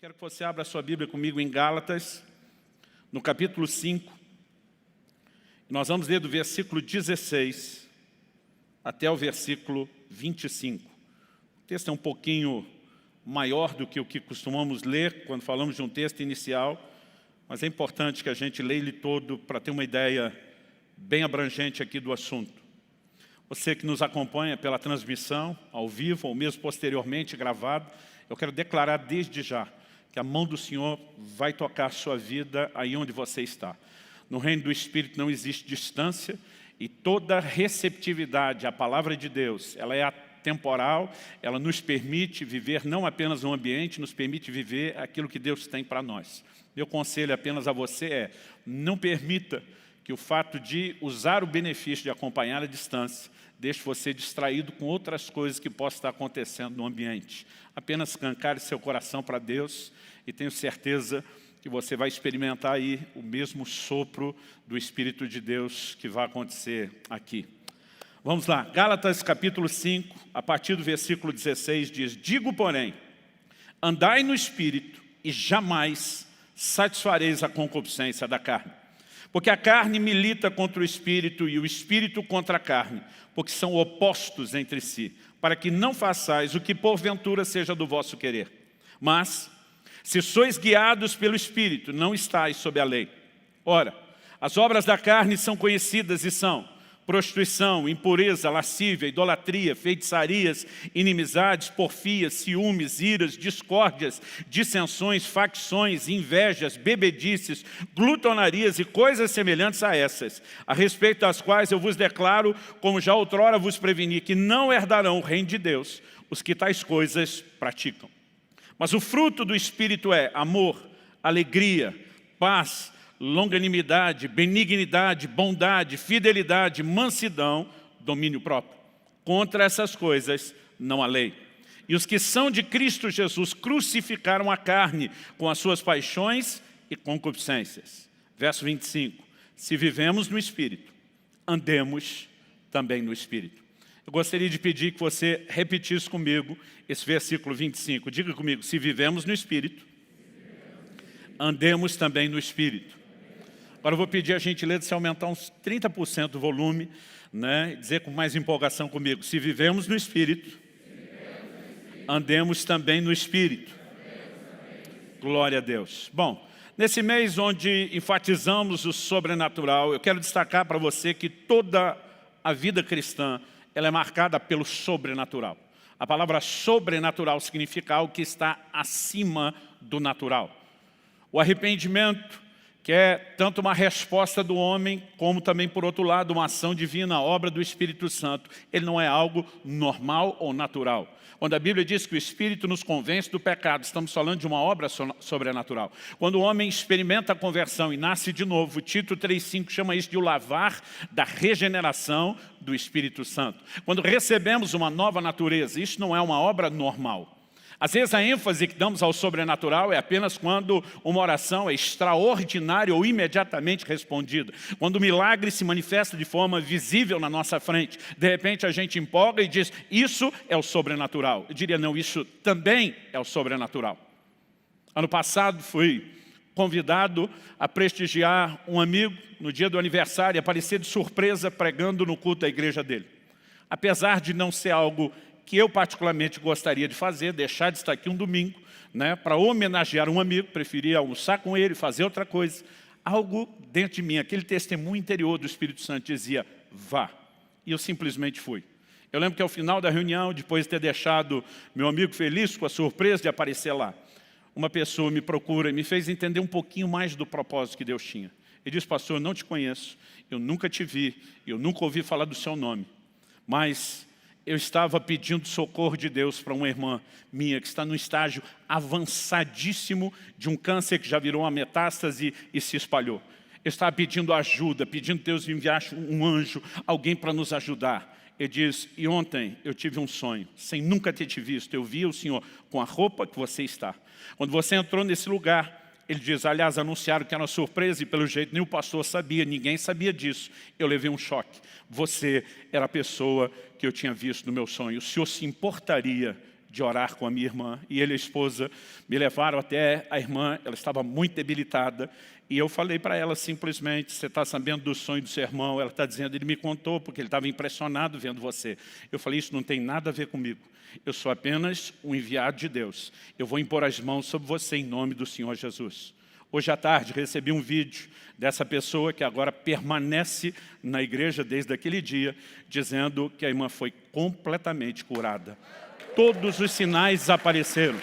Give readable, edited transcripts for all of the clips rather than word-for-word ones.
quero que você abra a sua Bíblia comigo em Gálatas, no capítulo 5. Nós vamos ler do versículo 16 até o versículo 25. O texto é um pouquinho maior do que o que costumamos ler quando falamos de um texto inicial, mas é importante que a gente leia ele todo para ter uma ideia bem abrangente aqui do assunto. Você que nos acompanha pela transmissão, ao vivo, ou mesmo posteriormente gravado, eu quero declarar desde já que a mão do Senhor vai tocar a sua vida aí onde você está. No reino do Espírito não existe distância e toda receptividade à palavra de Deus, ela é atemporal, ela nos permite viver não apenas no ambiente, nos permite viver aquilo que Deus tem para nós. Meu conselho apenas a você é, não permita que o fato de usar o benefício de acompanhar a distância deixe você distraído com outras coisas que possam estar acontecendo no ambiente. Apenas escancare seu coração para Deus e tenho certeza que você vai experimentar aí o mesmo sopro do Espírito de Deus que vai acontecer aqui. Vamos lá, Gálatas capítulo 5, a partir do versículo 16 diz: Digo, porém, andai no Espírito e jamais satisfareis a concupiscência da carne. Porque a carne milita contra o Espírito e o Espírito contra a carne, porque são opostos entre si, para que não façais o que porventura seja do vosso querer. Mas, se sois guiados pelo Espírito, não estáis sob a lei. Ora, as obras da carne são conhecidas e são prostituição, impureza, lascívia, idolatria, feitiçarias, inimizades, porfias, ciúmes, iras, discórdias, dissensões, facções, invejas, bebedices, glutonarias e coisas semelhantes a essas, a respeito das quais eu vos declaro, como já outrora vos preveni, que não herdarão o reino de Deus os que tais coisas praticam. Mas o fruto do Espírito é amor, alegria, paz, longanimidade, benignidade, bondade, fidelidade, mansidão, domínio próprio. Contra essas coisas não há lei. E os que são de Cristo Jesus crucificaram a carne com as suas paixões e concupiscências. Verso 25. Se vivemos no Espírito, andemos também no Espírito. Eu gostaria de pedir que você repetisse comigo esse versículo 25. Diga comigo, se vivemos no Espírito, andemos também no Espírito. Agora eu vou pedir a gentileza de se aumentar uns 30% do volume, né? Dizer com mais empolgação comigo, se vivemos no Espírito, andemos também no Espírito. Glória a Deus. Bom, nesse mês onde enfatizamos o sobrenatural, eu quero destacar para você que toda a vida cristã ela é marcada pelo sobrenatural. A palavra sobrenatural significa algo que está acima do natural. O arrependimento que é tanto uma resposta do homem, como também, por outro lado, uma ação divina, a obra do Espírito Santo. Ele não é algo normal ou natural. Quando a Bíblia diz que o Espírito nos convence do pecado, estamos falando de uma obra sobrenatural. Quando o homem experimenta a conversão e nasce de novo, Tito 3,5 chama isso de o lavar da regeneração do Espírito Santo. Quando recebemos uma nova natureza, isso não é uma obra normal. Às vezes a ênfase que damos ao sobrenatural é apenas quando uma oração é extraordinária ou imediatamente respondida. Quando o milagre se manifesta de forma visível na nossa frente. De repente a gente empolga e diz, isso é o sobrenatural. Eu diria, não, isso também é o sobrenatural. Ano passado fui convidado a prestigiar um amigo no dia do aniversário e aparecer de surpresa pregando no culto da igreja dele. Apesar de não ser algo que eu particularmente gostaria de fazer, deixar de estar aqui um domingo, né, para homenagear um amigo, preferia almoçar com ele, fazer outra coisa. Algo dentro de mim, aquele testemunho interior do Espírito Santo dizia, vá. E eu simplesmente fui. Eu lembro que ao final da reunião, depois de ter deixado meu amigo feliz com a surpresa de aparecer lá, uma pessoa me procura e me fez entender um pouquinho mais do propósito que Deus tinha. Ele disse, pastor, eu não te conheço, eu nunca te vi, eu nunca ouvi falar do seu nome, mas eu estava pedindo socorro de Deus para uma irmã minha que está no estágio avançadíssimo de um câncer que já virou uma metástase e se espalhou. Eu estava pedindo ajuda, pedindo que Deus me enviasse um anjo, alguém para nos ajudar. Ele diz, e ontem eu tive um sonho, sem nunca ter te visto, eu vi o Senhor com a roupa que você está. Quando você entrou nesse lugar, ele diz, aliás, anunciaram que era uma surpresa e pelo jeito nem o pastor sabia, ninguém sabia disso. Eu levei um choque. Você era a pessoa que eu tinha visto no meu sonho. O Senhor se importaria de orar com a minha irmã, e ele e a esposa me levaram até a irmã, ela estava muito debilitada, e eu falei para ela simplesmente, você está sabendo do sonho do seu irmão? Ela está dizendo, ele me contou, porque ele estava impressionado vendo você. Eu falei, isso não tem nada a ver comigo, eu sou apenas um enviado de Deus, eu vou impor as mãos sobre você em nome do Senhor Jesus. Hoje à tarde recebi um vídeo dessa pessoa que agora permanece na igreja desde aquele dia, dizendo que a irmã foi completamente curada. Todos os sinais desapareceram.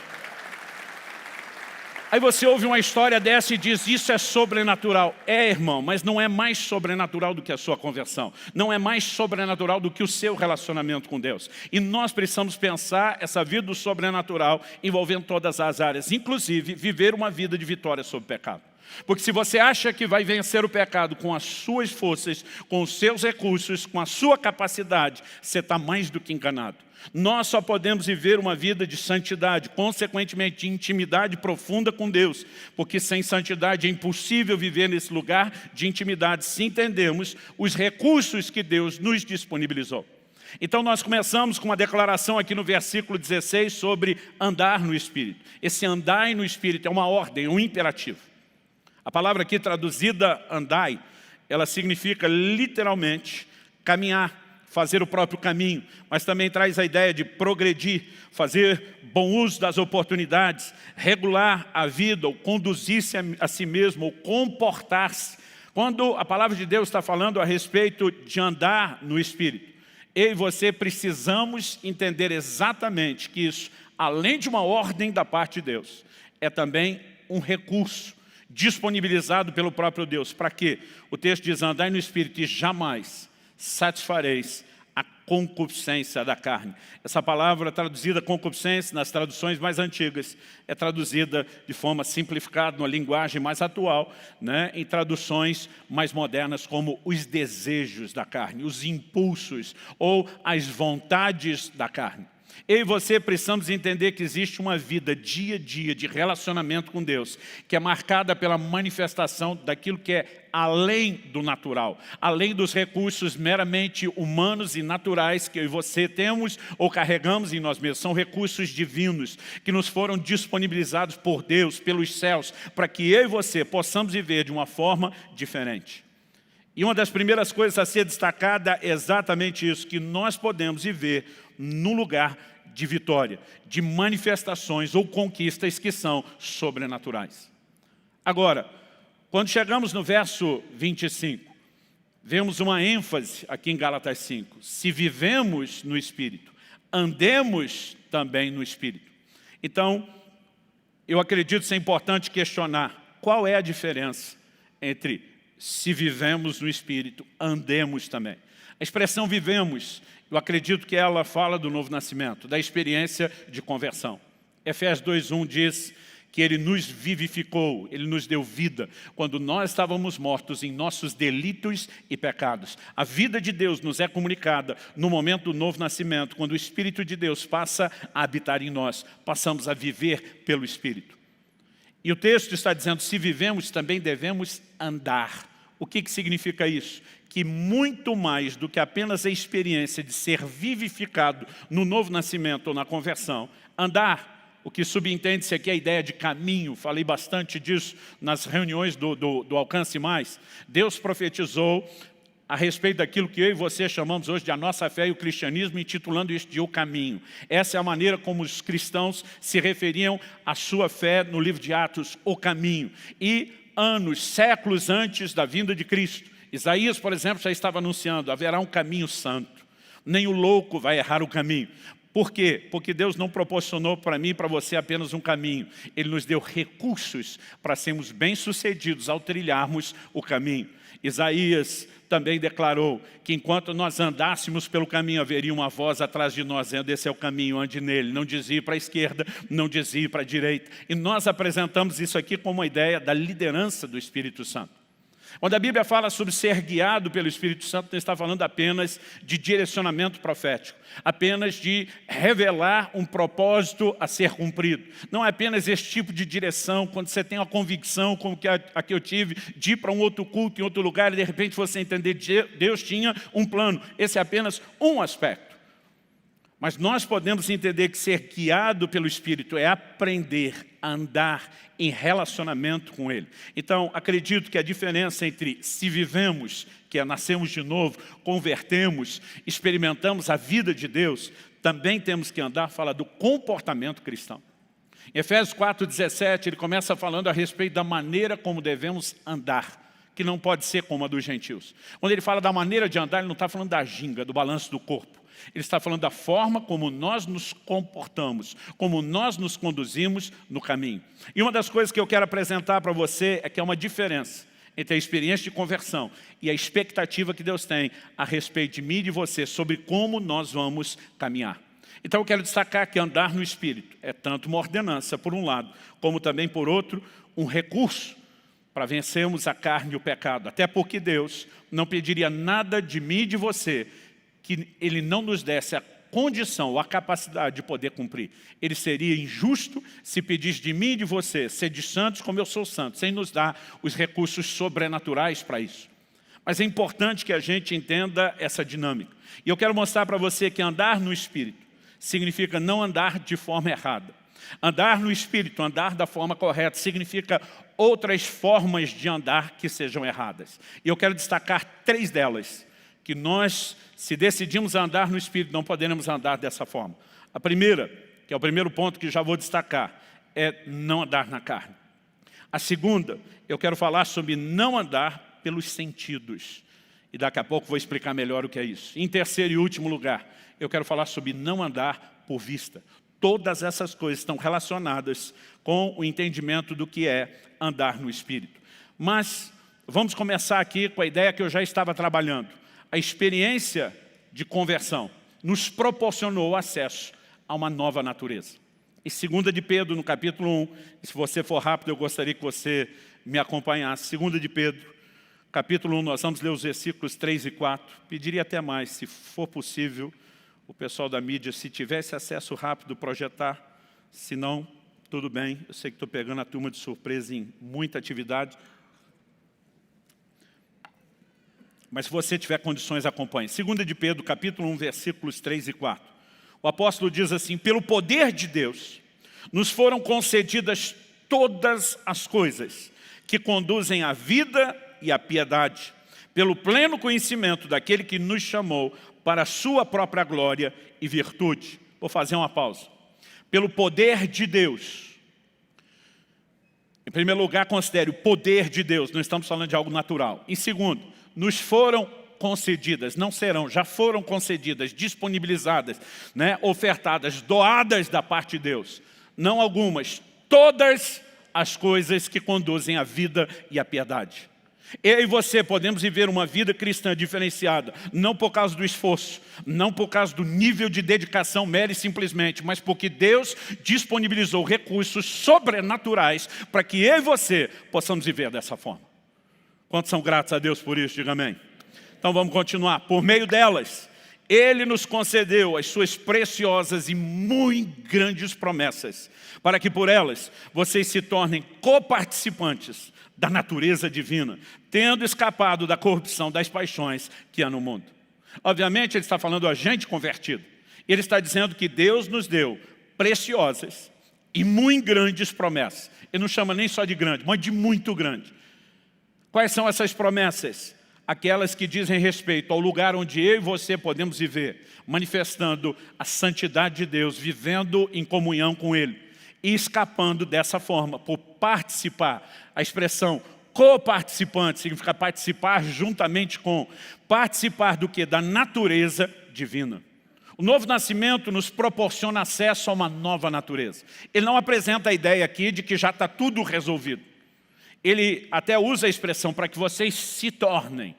Aí você ouve uma história dessa e diz, isso é sobrenatural. É, irmão, mas não é mais sobrenatural do que a sua conversão. Não é mais sobrenatural do que o seu relacionamento com Deus. E nós precisamos pensar essa vida do sobrenatural envolvendo todas as áreas, inclusive viver uma vida de vitória sobre o pecado. Porque se você acha que vai vencer o pecado com as suas forças, com os seus recursos, com a sua capacidade, você está mais do que enganado. Nós só podemos viver uma vida de santidade, consequentemente de intimidade profunda com Deus, porque sem santidade é impossível viver nesse lugar de intimidade se entendermos os recursos que Deus nos disponibilizou. Então nós começamos com uma declaração aqui no versículo 16 sobre andar no Espírito. Esse andar no Espírito é uma ordem, é um imperativo. A palavra aqui traduzida andai, ela significa literalmente caminhar, fazer o próprio caminho, mas também traz a ideia de progredir, fazer bom uso das oportunidades, regular a vida, ou conduzir-se a si mesmo, ou comportar-se. Quando a palavra de Deus está falando a respeito de andar no Espírito, eu e você precisamos entender exatamente que isso, além de uma ordem da parte de Deus, é também um recurso disponibilizado pelo próprio Deus. Para quê? O texto diz, andai no Espírito e jamais satisfareis a concupiscência da carne. Essa palavra traduzida concupiscência nas traduções mais antigas é traduzida de forma simplificada, numa linguagem mais atual, né, em traduções mais modernas como os desejos da carne, os impulsos ou as vontades da carne. Eu e você precisamos entender que existe uma vida dia a dia de relacionamento com Deus, que é marcada pela manifestação daquilo que é além do natural, além dos recursos meramente humanos e naturais que eu e você temos ou carregamos em nós mesmos. São recursos divinos que nos foram disponibilizados por Deus, pelos céus, para que eu e você possamos viver de uma forma diferente. E uma das primeiras coisas a ser destacada é exatamente isso, que nós podemos viver num lugar de vitória, de manifestações ou conquistas que são sobrenaturais. Agora, quando chegamos no verso 25, vemos uma ênfase aqui em Gálatas 5. Se vivemos no Espírito, andemos também no Espírito. Então, eu acredito ser importante questionar qual é a diferença entre se vivemos no Espírito, andemos também. A expressão vivemos, eu acredito que ela fala do novo nascimento, da experiência de conversão. Efésios 2:1 diz que Ele nos vivificou, Ele nos deu vida, quando nós estávamos mortos em nossos delitos e pecados. A vida de Deus nos é comunicada no momento do novo nascimento, quando o Espírito de Deus passa a habitar em nós, passamos a viver pelo Espírito. E o texto está dizendo, se vivemos, também devemos andar. O que significa isso? Que muito mais do que apenas a experiência de ser vivificado no novo nascimento ou na conversão, andar, o que subentende-se aqui é a ideia de caminho, falei bastante disso nas reuniões do Alcance Mais. Deus profetizou a respeito daquilo que eu e você chamamos hoje de a nossa fé e o cristianismo, intitulando isso de o caminho. Essa é a maneira como os cristãos se referiam à sua fé no livro de Atos, o caminho. E anos, séculos antes da vinda de Cristo, Isaías, por exemplo, já estava anunciando, haverá um caminho santo, nem o louco vai errar o caminho. Por quê? Porque Deus não proporcionou para mim e para você apenas um caminho. Ele nos deu recursos para sermos bem-sucedidos ao trilharmos o caminho. Isaías também declarou que enquanto nós andássemos pelo caminho, haveria uma voz atrás de nós, dizendo, esse é o caminho, ande nele. Não dizia para a esquerda, não dizia para a direita. E nós apresentamos isso aqui como uma ideia da liderança do Espírito Santo. Quando a Bíblia fala sobre ser guiado pelo Espírito Santo, não está falando apenas de direcionamento profético, apenas de revelar um propósito a ser cumprido. Não é apenas esse tipo de direção, quando você tem uma convicção, como a que eu tive, de ir para um outro culto, em outro lugar, e de repente você entender que Deus tinha um plano. Esse é apenas um aspecto. Mas nós podemos entender que ser guiado pelo Espírito é aprender a andar em relacionamento com Ele. Então, acredito que a diferença entre se vivemos, que é nascemos de novo, convertemos, experimentamos a vida de Deus, também temos que andar, fala do comportamento cristão. Em Efésios 4,17, ele começa falando a respeito da maneira como devemos andar, que não pode ser como a dos gentios. Quando ele fala da maneira de andar, ele não está falando da ginga, do balanço do corpo. Ele está falando da forma como nós nos comportamos, como nós nos conduzimos no caminho. E uma das coisas que eu quero apresentar para você é que há uma diferença entre a experiência de conversão e a expectativa que Deus tem a respeito de mim e de você sobre como nós vamos caminhar. Então eu quero destacar que andar no Espírito é tanto uma ordenança, por um lado, como também, por outro, um recurso para vencermos a carne e o pecado. Até porque Deus não pediria nada de mim e de você que Ele não nos desse a condição ou a capacidade de poder cumprir. Ele seria injusto se pedisse de mim e de você ser de santos como eu sou santo, sem nos dar os recursos sobrenaturais para isso. Mas é importante que a gente entenda essa dinâmica. E eu quero mostrar para você que andar no Espírito significa não andar de forma errada. Andar no Espírito, andar da forma correta, significa outras formas de andar que sejam erradas. E eu quero destacar 3 delas, que nós, se decidimos andar no Espírito, não poderemos andar dessa forma. A primeira, que é o primeiro ponto que já vou destacar, é não andar na carne. A segunda, eu quero falar sobre não andar pelos sentidos. E daqui a pouco vou explicar melhor o que é isso. Em terceiro e último lugar, eu quero falar sobre não andar por vista. Todas essas coisas estão relacionadas com o entendimento do que é andar no Espírito. Mas vamos começar aqui com a ideia que eu já estava trabalhando. A experiência de conversão nos proporcionou acesso a uma nova natureza. Em 2 de Pedro, no capítulo 1, e se você for rápido, eu gostaria que você me acompanhasse. 2 de Pedro, capítulo 1, nós vamos ler os versículos 3 e 4. Pediria até mais, se for possível, o pessoal da mídia, se tivesse acesso rápido, projetar. Se não, tudo bem. Eu sei que estou pegando a turma de surpresa em muita atividade. Mas se você tiver condições, acompanhe. 2 de Pedro, capítulo 1, versículos 3 e 4. O apóstolo diz assim: pelo poder de Deus, nos foram concedidas todas as coisas que conduzem à vida e à piedade, pelo pleno conhecimento daquele que nos chamou para a sua própria glória e virtude. Vou fazer uma pausa. Pelo poder de Deus. Em primeiro lugar, considere o poder de Deus. Não estamos falando de algo natural. Em segundo, nos foram concedidas, não serão, já foram concedidas, disponibilizadas, ofertadas, doadas da parte de Deus. Não algumas, todas as coisas que conduzem à vida e à piedade. Eu e você podemos viver uma vida cristã diferenciada, não por causa do esforço, não por causa do nível de dedicação mera e simplesmente, mas porque Deus disponibilizou recursos sobrenaturais para que eu e você possamos viver dessa forma. Quantos são gratos a Deus por isso? Diga amém. Então vamos continuar. Por meio delas, Ele nos concedeu as suas preciosas e muito grandes promessas, para que por elas vocês se tornem coparticipantes da natureza divina, tendo escapado da corrupção das paixões que há no mundo. Obviamente ele está falando a gente convertido. Ele está dizendo que Deus nos deu preciosas e muito grandes promessas. Ele não chama nem só de grande, mas de muito grande. Quais são essas promessas? Aquelas que dizem respeito ao lugar onde eu e você podemos viver, manifestando a santidade de Deus, vivendo em comunhão com Ele e escapando dessa forma, por participar. A expressão coparticipante significa participar juntamente com, participar do que? Da natureza divina. O novo nascimento nos proporciona acesso a uma nova natureza. Ele não apresenta a ideia aqui de que já está tudo resolvido. Ele até usa a expressão para que vocês se tornem.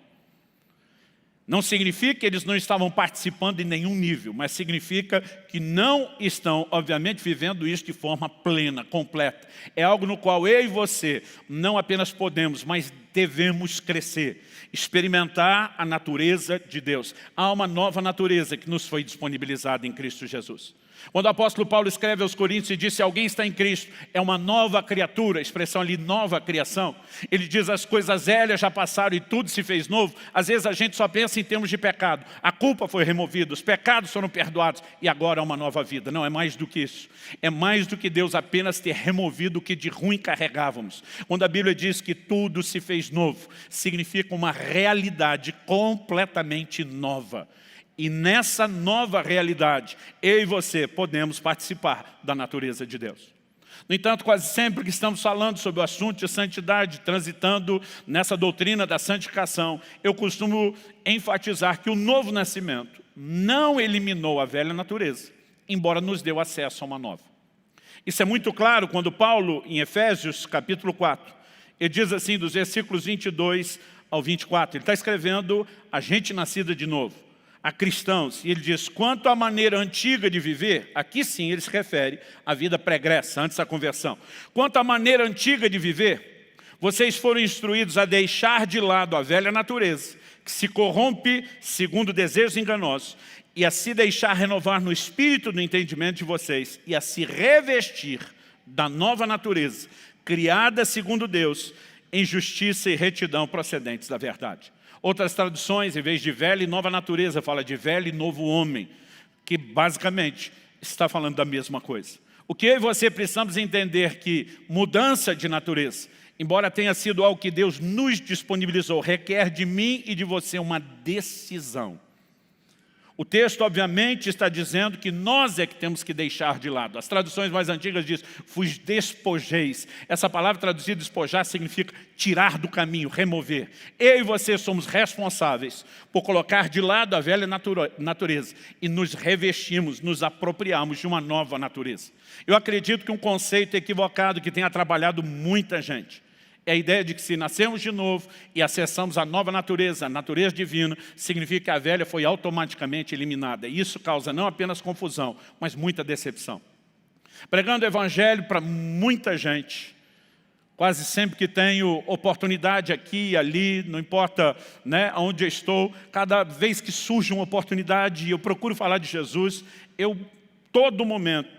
Não significa que eles não estavam participando em nenhum nível, mas significa que não estão, obviamente, vivendo isso de forma plena, completa. É algo no qual eu e você não apenas podemos, mas devemos crescer, experimentar a natureza de Deus. Há uma nova natureza que nos foi disponibilizada em Cristo Jesus. Quando o apóstolo Paulo escreve aos Coríntios e diz: se alguém está em Cristo, é uma nova criatura, a expressão ali, nova criação. Ele diz: as coisas velhas já passaram e tudo se fez novo. Às vezes a gente só pensa em termos de pecado. A culpa foi removida, os pecados foram perdoados e agora é uma nova vida. Não, é mais do que isso. É mais do que Deus apenas ter removido o que de ruim carregávamos. Quando a Bíblia diz que tudo se fez novo, significa uma realidade completamente nova. E nessa nova realidade, eu e você podemos participar da natureza de Deus. No entanto, quase sempre que estamos falando sobre o assunto de santidade, transitando nessa doutrina da santificação, eu costumo enfatizar que o novo nascimento não eliminou a velha natureza, embora nos dê acesso a uma nova. Isso é muito claro quando Paulo, em Efésios capítulo 4, ele diz assim, dos versículos 22 ao 24, ele está escrevendo a gente nascida de novo, a cristãos, e ele diz: quanto à maneira antiga de viver, aqui sim ele se refere à vida pregressa, antes da conversão. Quanto à maneira antiga de viver, vocês foram instruídos a deixar de lado a velha natureza, que se corrompe segundo desejos enganosos, e a se deixar renovar no espírito do entendimento de vocês, e a se revestir da nova natureza, criada segundo Deus, em justiça e retidão procedentes da verdade. Outras traduções, em vez de velha e nova natureza, fala de velho e novo homem, que basicamente está falando da mesma coisa. O que eu e você precisamos entender que mudança de natureza, embora tenha sido algo que Deus nos disponibilizou, requer de mim e de você uma decisão. O texto, obviamente, está dizendo que nós é que temos que deixar de lado. As traduções mais antigas dizem: vos despojeis. Essa palavra traduzida, despojar, significa tirar do caminho, remover. Eu e você somos responsáveis por colocar de lado a velha natureza e nos revestimos, nos apropriamos de uma nova natureza. Eu acredito que um conceito equivocado que tem atrapalhado muita gente é a ideia de que se nascemos de novo e acessamos a nova natureza, a natureza divina, significa que a velha foi automaticamente eliminada. E isso causa não apenas confusão, mas muita decepção. Pregando o evangelho para muita gente, quase sempre que tenho oportunidade aqui e ali, não importa, né, onde eu estou, cada vez que surge uma oportunidade e eu procuro falar de Jesus, todo momento,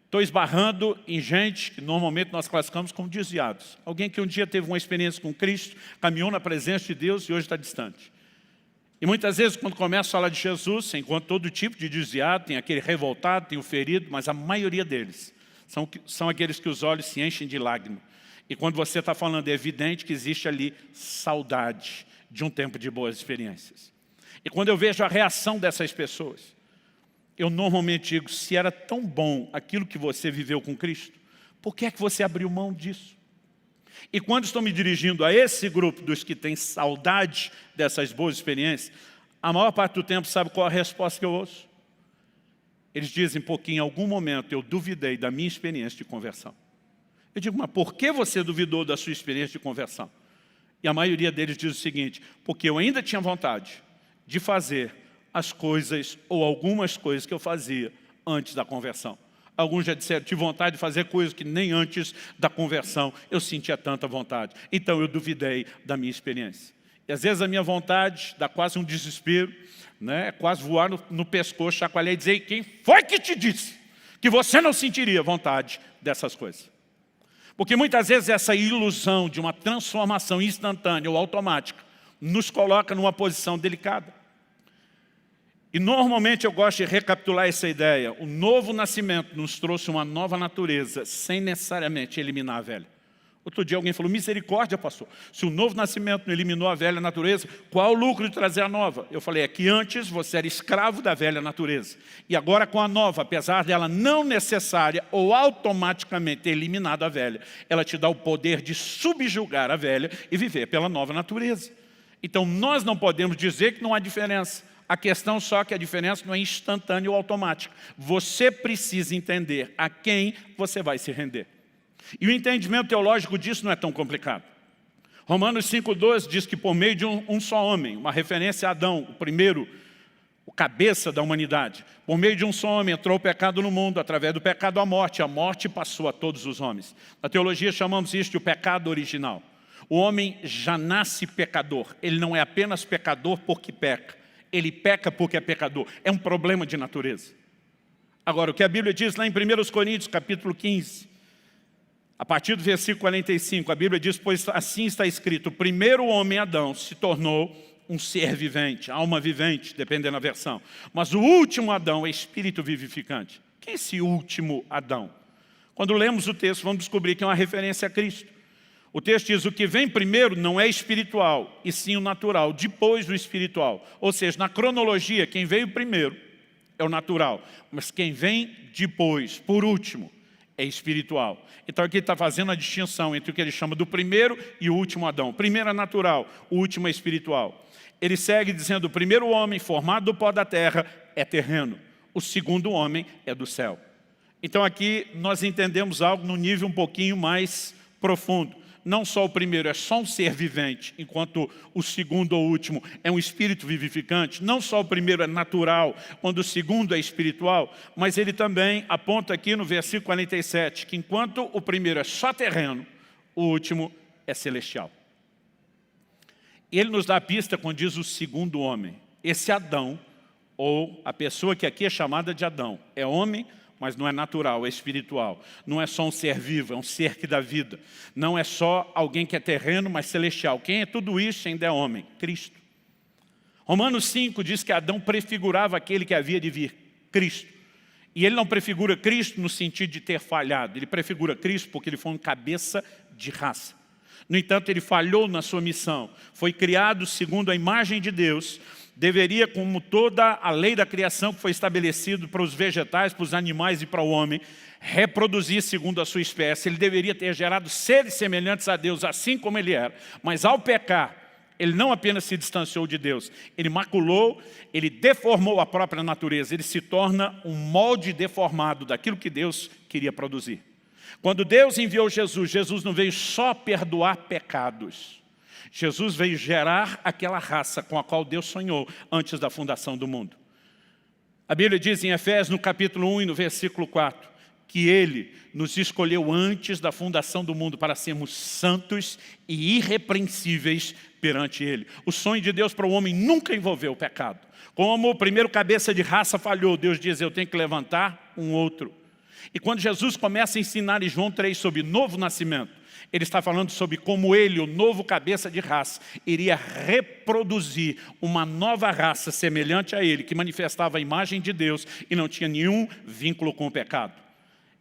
estou esbarrando em gente que normalmente nós classificamos como desviados. Alguém que um dia teve uma experiência com Cristo, caminhou na presença de Deus e hoje está distante. E muitas vezes, quando começo a falar de Jesus, você encontra todo tipo de desviado, tem aquele revoltado, tem o ferido, mas a maioria deles são aqueles que os olhos se enchem de lágrimas. E quando você está falando, é evidente que existe ali saudade de um tempo de boas experiências. E quando eu vejo a reação dessas pessoas, eu normalmente digo: se era tão bom aquilo que você viveu com Cristo, por que é que você abriu mão disso? E quando estou me dirigindo a esse grupo dos que têm saudade dessas boas experiências, a maior parte do tempo, sabe qual a resposta que eu ouço? Eles dizem: porque em algum momento eu duvidei da minha experiência de conversão. Eu digo: mas por que você duvidou da sua experiência de conversão? E a maioria deles diz o seguinte: porque eu ainda tinha vontade de fazer as coisas ou algumas coisas que eu fazia antes da conversão. Alguns já disseram: tive vontade de fazer coisas que nem antes da conversão eu sentia tanta vontade. Então eu duvidei da minha experiência. E às vezes a minha vontade dá quase um desespero, né? Quase voar no pescoço, chacoalhar e dizer: quem foi que te disse que você não sentiria vontade dessas coisas? Porque muitas vezes essa ilusão de uma transformação instantânea ou automática nos coloca numa posição delicada. E normalmente eu gosto de recapitular essa ideia. O novo nascimento nos trouxe uma nova natureza, sem necessariamente eliminar a velha. Outro dia alguém falou: misericórdia, pastor, se o novo nascimento não eliminou a velha natureza, qual o lucro de trazer a nova? Eu falei: é que antes você era escravo da velha natureza. E agora com a nova, apesar dela não necessária ou automaticamente ter eliminado a velha, ela te dá o poder de subjugar a velha e viver pela nova natureza. Então nós não podemos dizer que não há diferença. A questão só que a diferença não é instantânea ou automática. Você precisa entender a quem você vai se render. E o entendimento teológico disso não é tão complicado. Romanos 5,12 diz que por meio de um só homem, uma referência a Adão, o primeiro, o cabeça da humanidade, por meio de um só homem entrou o pecado no mundo, através do pecado a morte passou a todos os homens. Na teologia chamamos isso de o pecado original. O homem já nasce pecador, ele não é apenas pecador porque peca. Ele peca porque é pecador. É um problema de natureza. Agora, o que a Bíblia diz lá em 1 Coríntios, capítulo 15, a partir do versículo 45, a Bíblia diz: pois assim está escrito, o primeiro homem, Adão, se tornou um ser vivente, alma vivente, dependendo da versão. Mas o último Adão é espírito vivificante. Quem é esse último Adão? Quando lemos o texto, vamos descobrir que é uma referência a Cristo. O texto diz: o que vem primeiro não é espiritual, e sim o natural, depois o espiritual. Ou seja, na cronologia, quem veio primeiro é o natural, mas quem vem depois, por último, é espiritual. Então aqui ele está fazendo a distinção entre o que ele chama do primeiro e o último Adão. O primeiro é natural, o último é espiritual. Ele segue dizendo: o primeiro homem formado do pó da terra é terreno, o segundo homem é do céu. Então aqui nós entendemos algo no nível um pouquinho mais profundo. Não só o primeiro é só um ser vivente, enquanto o segundo ou último é um espírito vivificante. Não só o primeiro é natural, quando o segundo é espiritual, mas ele também aponta aqui no versículo 47, que enquanto o primeiro é só terreno, o último é celestial. Ele nos dá a pista quando diz o segundo homem. Esse Adão, ou a pessoa que aqui é chamada de Adão, é homem, mas não é natural, é espiritual. Não é só um ser vivo, é um ser que dá vida. Não é só alguém que é terreno, mas celestial. Quem é tudo isso ainda é homem? Cristo. Romanos 5 diz que Adão prefigurava aquele que havia de vir, Cristo. E ele não prefigura Cristo no sentido de ter falhado. Ele prefigura Cristo porque ele foi um cabeça de raça. No entanto, ele falhou na sua missão. Foi criado segundo a imagem de Deus. Deveria, como toda a lei da criação que foi estabelecido para os vegetais, para os animais e para o homem, reproduzir segundo a sua espécie. Ele deveria ter gerado seres semelhantes a Deus, assim como ele era. Mas ao pecar, ele não apenas se distanciou de Deus, ele maculou, ele deformou a própria natureza. Ele se torna um molde deformado daquilo que Deus queria produzir. Quando Deus enviou Jesus, Jesus não veio só perdoar pecados. Jesus veio gerar aquela raça com a qual Deus sonhou antes da fundação do mundo. A Bíblia diz em Efésios, no capítulo 1 e no versículo 4, que Ele nos escolheu antes da fundação do mundo para sermos santos e irrepreensíveis perante Ele. O sonho de Deus para o homem nunca envolveu o pecado. Como o primeiro cabeça de raça falhou, Deus diz: eu tenho que levantar um outro. E quando Jesus começa a ensinar em João 3 sobre novo nascimento, ele está falando sobre como ele, o novo cabeça de raça, iria reproduzir uma nova raça semelhante a ele, que manifestava a imagem de Deus e não tinha nenhum vínculo com o pecado.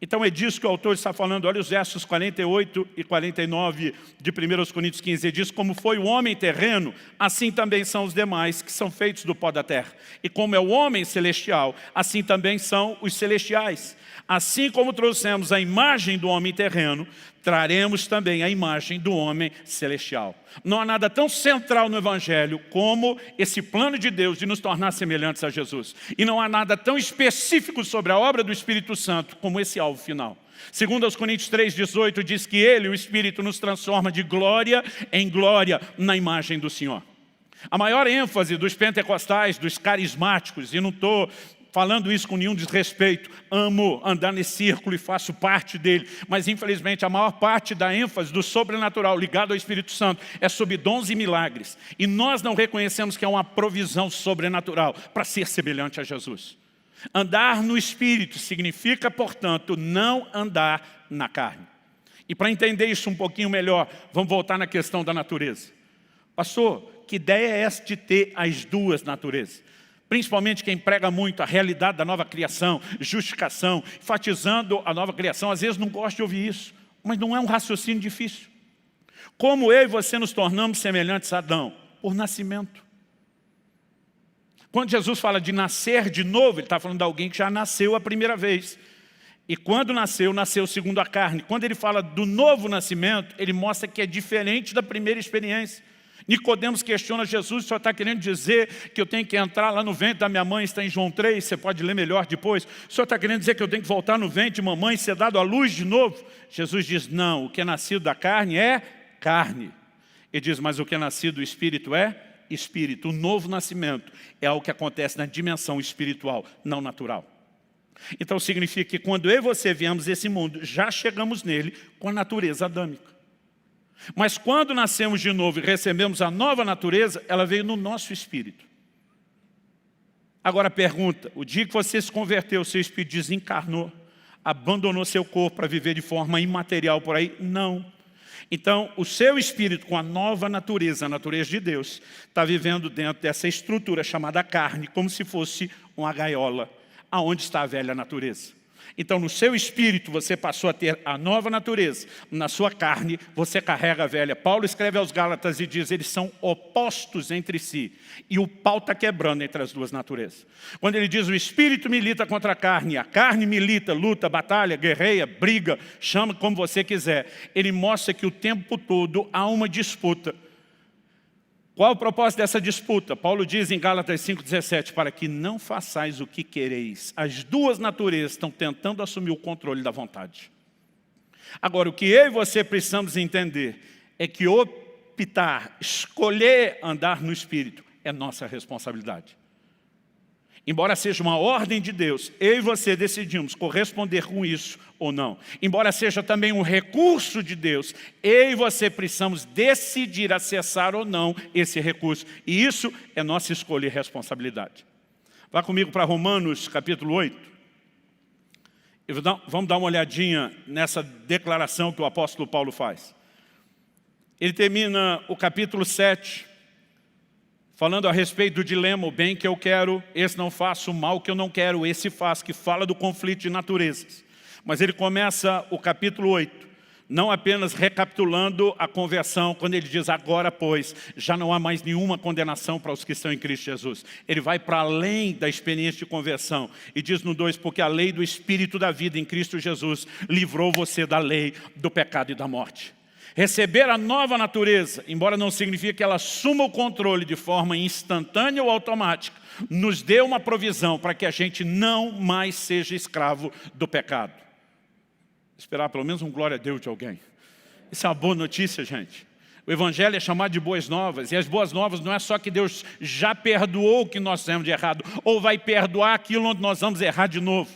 Então é disso que o autor está falando. Olha os versos 48 e 49 de 1 Coríntios 15. Ele diz: como foi o homem terreno, assim também são os demais que são feitos do pó da terra. E como é o homem celestial, assim também são os celestiais. Assim como trouxemos a imagem do homem terreno, traremos também a imagem do homem celestial. Não há nada tão central no Evangelho como esse plano de Deus de nos tornar semelhantes a Jesus. E não há nada tão específico sobre a obra do Espírito Santo como esse alvo final. Segundo aos Coríntios 3,18 diz que Ele, o Espírito, nos transforma de glória em glória na imagem do Senhor. A maior ênfase dos pentecostais, dos carismáticos, e não estou falando isso com nenhum desrespeito, amo andar nesse círculo e faço parte dele, mas infelizmente a maior parte da ênfase do sobrenatural ligado ao Espírito Santo é sobre dons e milagres. E nós não reconhecemos que é uma provisão sobrenatural para ser semelhante a Jesus. Andar no Espírito significa, portanto, não andar na carne. E para entender isso um pouquinho melhor, vamos voltar na questão da natureza. Pastor, que ideia é essa de ter as duas naturezas? Principalmente quem prega muito a realidade da nova criação, justificação, enfatizando a nova criação, às vezes não gosta de ouvir isso, mas não é um raciocínio difícil. Como eu e você nos tornamos semelhantes a Adão? Por nascimento. Quando Jesus fala de nascer de novo, ele está falando de alguém que já nasceu a primeira vez. E quando nasceu, nasceu segundo a carne. Quando ele fala do novo nascimento, ele mostra que é diferente da primeira experiência. Nicodemos questiona Jesus: o senhor está querendo dizer que eu tenho que entrar lá no ventre da minha mãe? Está em João 3, você pode ler melhor depois. O senhor está querendo dizer que eu tenho que voltar no ventre de mamãe e ser dado à luz de novo? Jesus diz: não, o que é nascido da carne é carne. Ele diz: mas o que é nascido do Espírito é Espírito. O novo nascimento é algo que acontece na dimensão espiritual, não natural. Então significa que quando eu e você viemos a esse mundo, já chegamos nele com a natureza adâmica. Mas quando nascemos de novo e recebemos a nova natureza, ela veio no nosso espírito. Agora pergunta, o dia que você se converteu, seu espírito desencarnou, abandonou seu corpo para viver de forma imaterial por aí? Não. Então, o seu espírito com a nova natureza, a natureza de Deus, está vivendo dentro dessa estrutura chamada carne, como se fosse uma gaiola, aonde está a velha natureza. Então, no seu espírito, você passou a ter a nova natureza. Na sua carne, você carrega a velha. Paulo escreve aos Gálatas e diz, eles são opostos entre si. E o pau está quebrando entre as duas naturezas. Quando ele diz, o espírito milita contra a carne milita, luta, batalha, guerreia, briga, chama como você quiser. Ele mostra que o tempo todo há uma disputa. Qual o propósito dessa disputa? Paulo diz em Gálatas 5,17, para que não façais o que quereis. As duas naturezas estão tentando assumir o controle da vontade. Agora, o que eu e você precisamos entender é que optar, escolher andar no Espírito é nossa responsabilidade. Embora seja uma ordem de Deus, eu e você decidimos corresponder com isso ou não. Embora seja também um recurso de Deus, eu e você precisamos decidir acessar ou não esse recurso. E isso é nossa escolha e responsabilidade. Vá comigo para Romanos capítulo 8. Vamos dar uma olhadinha nessa declaração que o apóstolo Paulo faz. Ele termina o capítulo 7, falando a respeito do dilema, o bem que eu quero, esse não faço, o mal que eu não quero, esse faço, que fala do conflito de naturezas. Mas ele começa o capítulo 8, não apenas recapitulando a conversão, quando ele diz, agora pois, já não há mais nenhuma condenação para os que estão em Cristo Jesus. Ele vai para além da experiência de conversão e diz no 2, porque a lei do Espírito da vida em Cristo Jesus livrou você da lei do pecado e da morte. Receber a nova natureza, embora não signifique que ela assuma o controle de forma instantânea ou automática, nos dê uma provisão para que a gente não mais seja escravo do pecado. Esperar pelo menos um glória a Deus de alguém. Isso é uma boa notícia, gente. O Evangelho é chamado de boas novas, e as boas novas não é só que Deus já perdoou o que nós fizemos de errado, ou vai perdoar aquilo onde nós vamos errar de novo.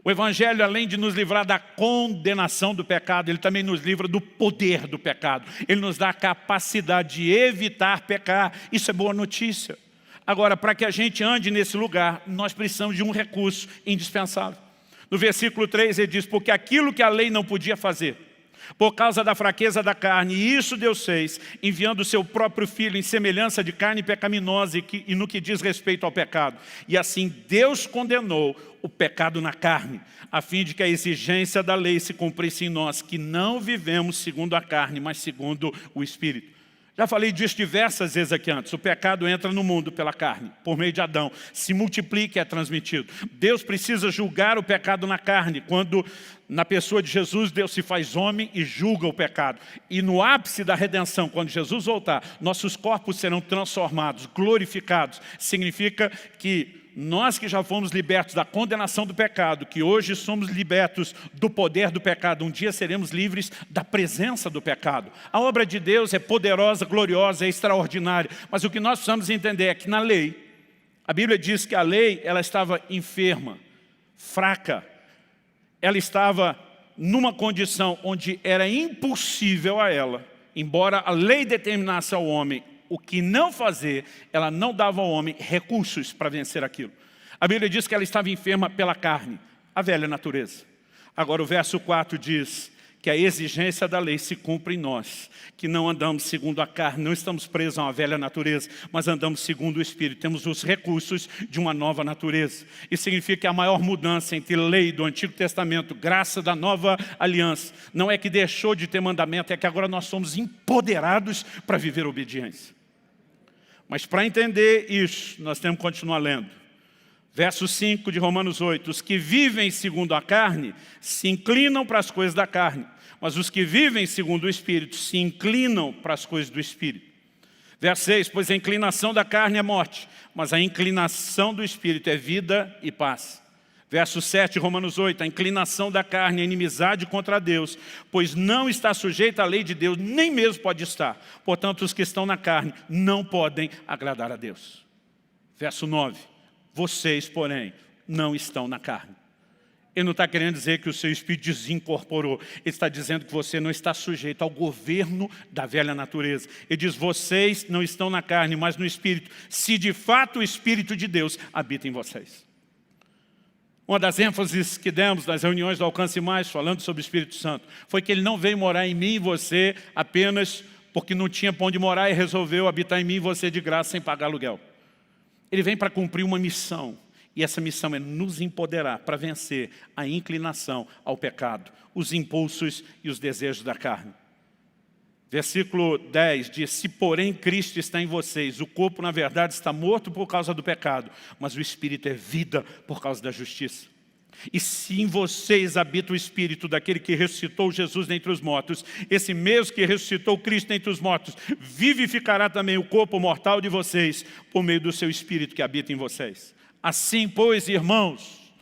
O Evangelho, além de nos livrar da condenação do pecado, ele também nos livra do poder do pecado. Ele nos dá a capacidade de evitar pecar. Isso é boa notícia. Agora, para que a gente ande nesse lugar, nós precisamos de um recurso indispensável. No versículo 3 ele diz, porque aquilo que a lei não podia fazer, por causa da fraqueza da carne, e isso Deus fez, enviando o seu próprio Filho em semelhança de carne pecaminosa e no que diz respeito ao pecado. E assim Deus condenou o pecado na carne, a fim de que a exigência da lei se cumprisse em nós, que não vivemos segundo a carne, mas segundo o Espírito. Já falei disso diversas vezes aqui antes. O pecado entra no mundo pela carne, por meio de Adão. Se multiplica e é transmitido. Deus precisa julgar o pecado na carne. Quando na pessoa de Jesus, Deus se faz homem e julga o pecado. E no ápice da redenção, quando Jesus voltar, nossos corpos serão transformados, glorificados. Significa que nós que já fomos libertos da condenação do pecado, que hoje somos libertos do poder do pecado, um dia seremos livres da presença do pecado. A obra de Deus é poderosa, gloriosa, é extraordinária, mas o que nós precisamos entender é que na lei, a Bíblia diz que a lei ela estava enferma, fraca, ela estava numa condição onde era impossível a ela, embora a lei determinasse ao homem o que não fazer, ela não dava ao homem recursos para vencer aquilo. A Bíblia diz que ela estava enferma pela carne, a velha natureza. Agora o verso 4 diz que a exigência da lei se cumpre em nós, que não andamos segundo a carne, não estamos presos a uma velha natureza, mas andamos segundo o Espírito, temos os recursos de uma nova natureza. Isso significa que a maior mudança entre lei do Antigo Testamento, graça da nova aliança, não é que deixou de ter mandamento, é que agora nós somos empoderados para viver obediência. Mas para entender isso, nós temos que continuar lendo. Verso 5 de Romanos 8. Os que vivem segundo a carne se inclinam para as coisas da carne, mas os que vivem segundo o Espírito se inclinam para as coisas do Espírito. Verso 6. Pois a inclinação da carne é morte, mas a inclinação do Espírito é vida e paz. Verso 7, Romanos 8, a inclinação da carne é inimizade contra Deus, pois não está sujeita à lei de Deus, nem mesmo pode estar. Portanto, os que estão na carne não podem agradar a Deus. Verso 9, vocês, porém, não estão na carne. Ele não está querendo dizer que o seu espírito desincorporou. Ele está dizendo que você não está sujeito ao governo da velha natureza. Ele diz, vocês não estão na carne, mas no espírito, se de fato o Espírito de Deus habita em vocês. Uma das ênfases que demos nas reuniões do Alcance Mais, falando sobre o Espírito Santo, foi que ele não veio morar em mim e você apenas porque não tinha para onde morar e resolveu habitar em mim e você de graça sem pagar aluguel. Ele vem para cumprir uma missão. E essa missão é nos empoderar para vencer a inclinação ao pecado, os impulsos e os desejos da carne. Versículo 10 diz, se porém Cristo está em vocês, o corpo na verdade está morto por causa do pecado, mas o Espírito é vida por causa da justiça. E se em vocês habita o Espírito daquele que ressuscitou Jesus dentre os mortos, esse mesmo que ressuscitou Cristo dentre os mortos, vivificará também o corpo mortal de vocês, por meio do seu Espírito que habita em vocês. Assim, pois, irmãos,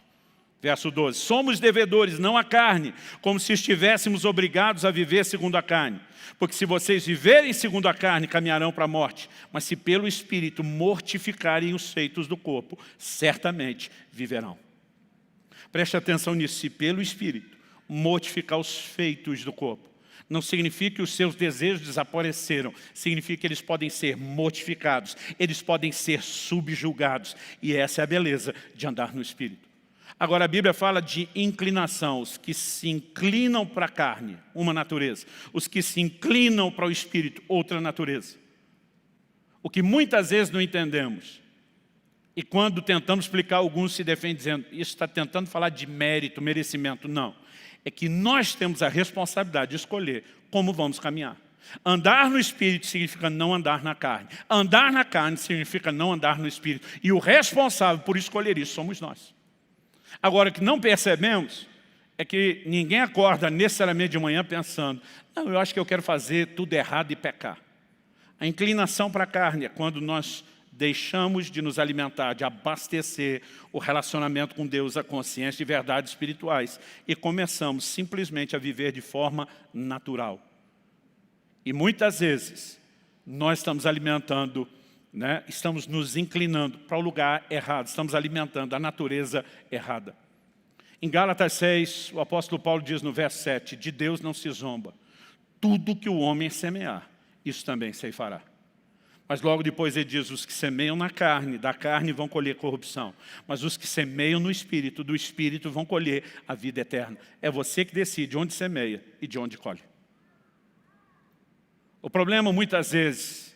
verso 12, somos devedores, não à carne, como se estivéssemos obrigados a viver segundo a carne. Porque se vocês viverem segundo a carne, caminharão para a morte. Mas se pelo Espírito mortificarem os feitos do corpo, certamente viverão. Preste atenção nisso, se pelo Espírito mortificar os feitos do corpo. Não significa que os seus desejos desapareceram, significa que eles podem ser mortificados, eles podem ser subjugados. E essa é a beleza de andar no Espírito. Agora a Bíblia fala de inclinação, os que se inclinam para a carne, uma natureza. Os que se inclinam para o Espírito, outra natureza. O que muitas vezes não entendemos. E quando tentamos explicar, alguns se defendem dizendo, isso está tentando falar de mérito, merecimento. Não. É que nós temos a responsabilidade de escolher como vamos caminhar. Andar no Espírito significa não andar na carne. Andar na carne significa não andar no Espírito. E o responsável por escolher isso somos nós. Agora, o que não percebemos é que ninguém acorda necessariamente de manhã pensando, não, eu acho que eu quero fazer tudo errado e pecar. A inclinação para a carne é quando nós deixamos de nos alimentar, de abastecer o relacionamento com Deus, a consciência de verdades espirituais e começamos simplesmente a viver de forma natural. E muitas vezes nós estamos alimentando, estamos nos inclinando para o lugar errado, estamos alimentando a natureza errada. Em Gálatas 6, o apóstolo Paulo diz no verso 7, de Deus não se zomba, tudo que o homem semear, isso também ceifará. Mas logo depois ele diz, os que semeiam na carne, da carne vão colher corrupção. Mas os que semeiam no Espírito, do Espírito vão colher a vida eterna. É você que decide onde semeia e de onde colhe. O problema muitas vezes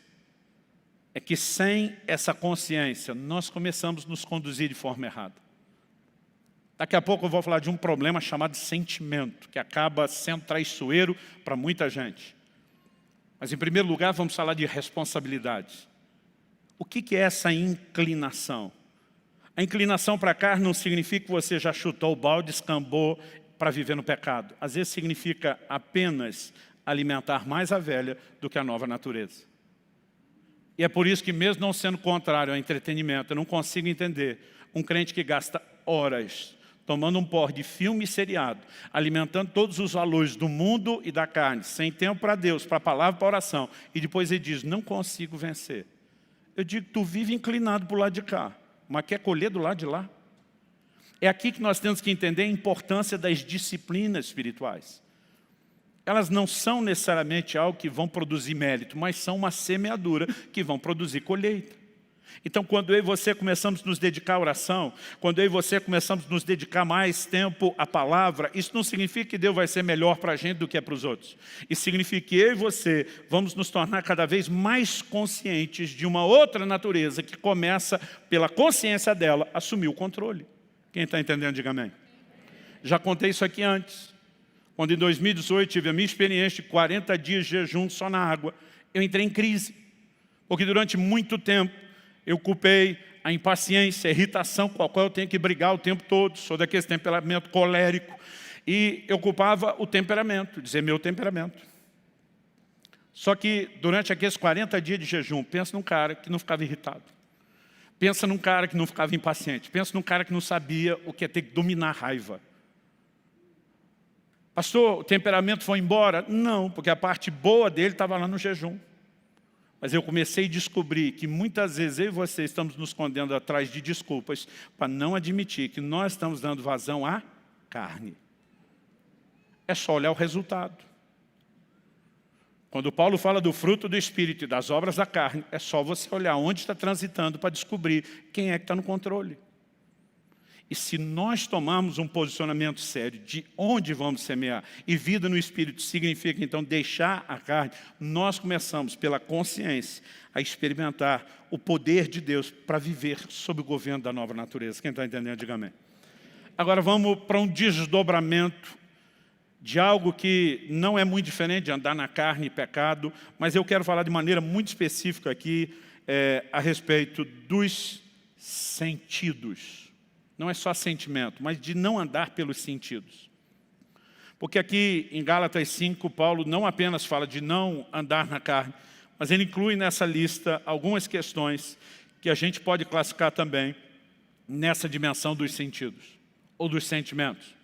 é que sem essa consciência, nós começamos a nos conduzir de forma errada. Daqui a pouco eu vou falar de um problema chamado sentimento, que acaba sendo traiçoeiro para muita gente. Mas, em primeiro lugar, vamos falar de responsabilidade. O que é essa inclinação? A inclinação para a carne não significa que você já chutou o balde, escambou para viver no pecado. Às vezes significa apenas alimentar mais a velha do que a nova natureza. E é por isso que, mesmo não sendo contrário ao entretenimento, eu não consigo entender um crente que gasta horas tomando um porre de filme e seriado, alimentando todos os valores do mundo e da carne, sem tempo para Deus, para a palavra, para a oração. E depois ele diz, não consigo vencer. Eu digo, tu vive inclinado para o lado de cá, mas quer colher do lado de lá? É aqui que nós temos que entender a importância das disciplinas espirituais. Elas não são necessariamente algo que vão produzir mérito, mas são uma semeadura que vão produzir colheita. Então, quando eu e você começamos a nos dedicar à oração, quando eu e você começamos a nos dedicar mais tempo à palavra, isso não significa que Deus vai ser melhor para a gente do que é para os outros. Isso significa que eu e você vamos nos tornar cada vez mais conscientes de uma outra natureza que começa, pela consciência dela, a assumir o controle. Quem está entendendo, diga amém. Já contei isso aqui antes. Quando em 2018 tive a minha experiência de 40 dias de jejum só na água, eu entrei em crise. Porque durante muito tempo, eu culpei a impaciência, a irritação com a qual eu tenho que brigar o tempo todo. Sou daquele temperamento colérico. E eu culpava o temperamento, dizer meu temperamento. Só que durante aqueles 40 dias de jejum, pensa num cara que não ficava irritado. Pensa num cara que não ficava impaciente. Pensa num cara que não sabia o que é ter que dominar a raiva. Pastor, o temperamento foi embora? Não, porque a parte boa dele estava lá no jejum. Mas eu comecei a descobrir que muitas vezes eu e você estamos nos escondendo atrás de desculpas para não admitir que nós estamos dando vazão à carne. É só olhar o resultado. Quando Paulo fala do fruto do Espírito e das obras da carne, é só você olhar onde está transitando para descobrir quem é que está no controle. E se nós tomarmos um posicionamento sério de onde vamos semear, e vida no Espírito significa então deixar a carne, nós começamos pela consciência a experimentar o poder de Deus para viver sob o governo da nova natureza. Quem está entendendo, diga amém. Agora vamos para um desdobramento de algo que não é muito diferente de andar na carne e pecado, mas eu quero falar de maneira muito específica aqui a respeito dos sentidos. Não é só sentimento, mas de não andar pelos sentidos. Porque aqui em Gálatas 5, Paulo não apenas fala de não andar na carne, mas ele inclui nessa lista algumas questões que a gente pode classificar também nessa dimensão dos sentidos, ou dos sentimentos.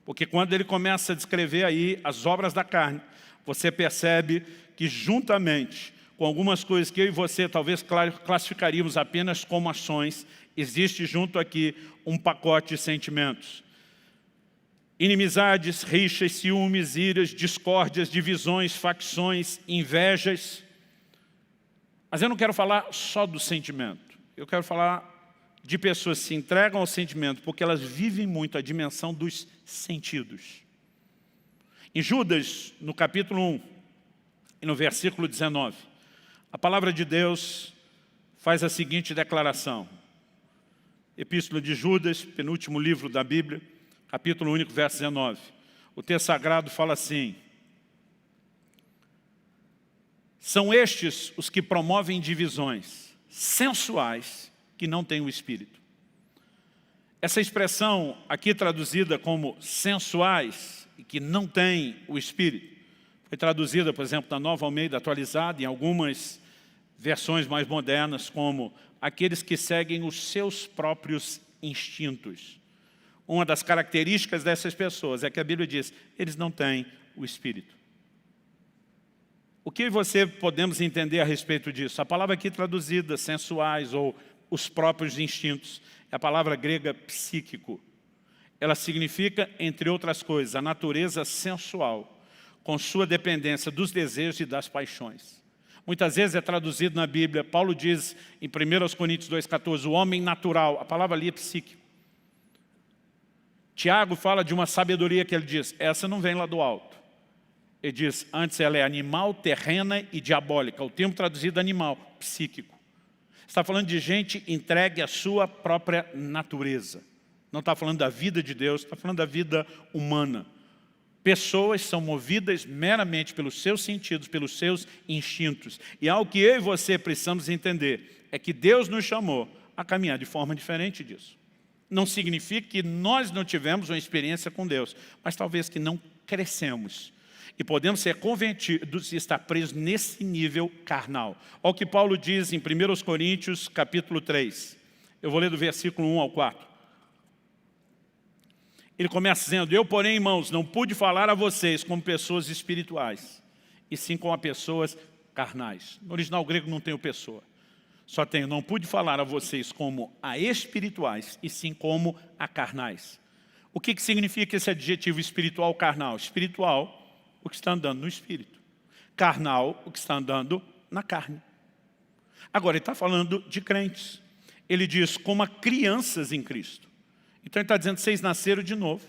Porque quando ele começa a descrever aí as obras da carne, você percebe que juntamente com algumas coisas que eu e você talvez classificaríamos apenas como ações, existe junto aqui um pacote de sentimentos. Inimizades, rixas, ciúmes, iras, discórdias, divisões, facções, invejas. Mas eu não quero falar só do sentimento. Eu quero falar de pessoas que se entregam ao sentimento porque elas vivem muito a dimensão dos sentidos. Em Judas, no capítulo 1, e no versículo 19, a palavra de Deus faz a seguinte declaração. Epístola de Judas, penúltimo livro da Bíblia, capítulo único, verso 19. O texto sagrado fala assim: são estes os que promovem divisões sensuais que não têm o Espírito. Essa expressão aqui traduzida como sensuais e que não têm o Espírito, foi traduzida, por exemplo, na Nova Almeida atualizada, em algumas versões mais modernas, como aqueles que seguem os seus próprios instintos. Uma das características dessas pessoas é que a Bíblia diz, eles não têm o Espírito. O que você podemos entender a respeito disso? A palavra aqui traduzida, sensuais ou os próprios instintos, é a palavra grega psíquico. Ela significa, entre outras coisas, a natureza sensual, com sua dependência dos desejos e das paixões. Muitas vezes é traduzido na Bíblia, Paulo diz em 1 Coríntios 2,14, o homem natural, a palavra ali é psíquico. Tiago fala de uma sabedoria que ele diz, essa não vem lá do alto. Ele diz, antes ela é animal, terrena e diabólica. O termo traduzido é animal, psíquico. Está falando de gente entregue à sua própria natureza. Não está falando da vida de Deus, está falando da vida humana. Pessoas são movidas meramente pelos seus sentidos, pelos seus instintos. E algo que eu e você precisamos entender é que Deus nos chamou a caminhar de forma diferente disso. Não significa que nós não tivemos uma experiência com Deus, mas talvez que não crescemos. E podemos ser convertidos e estar presos nesse nível carnal. Olha o que Paulo diz em 1 Coríntios, capítulo 3. Eu vou ler do versículo 1 ao 4. Ele começa dizendo, eu, porém, irmãos, não pude falar a vocês como pessoas espirituais, e sim como a pessoas carnais. No original grego não tem o pessoa. Só tem, não pude falar a vocês como a espirituais, e sim como a carnais. O que significa esse adjetivo espiritual carnal? Espiritual, o que está andando no espírito. Carnal, o que está andando na carne. Agora, ele está falando de crentes. Ele diz, como a crianças em Cristo. Então ele está dizendo, vocês nasceram de novo.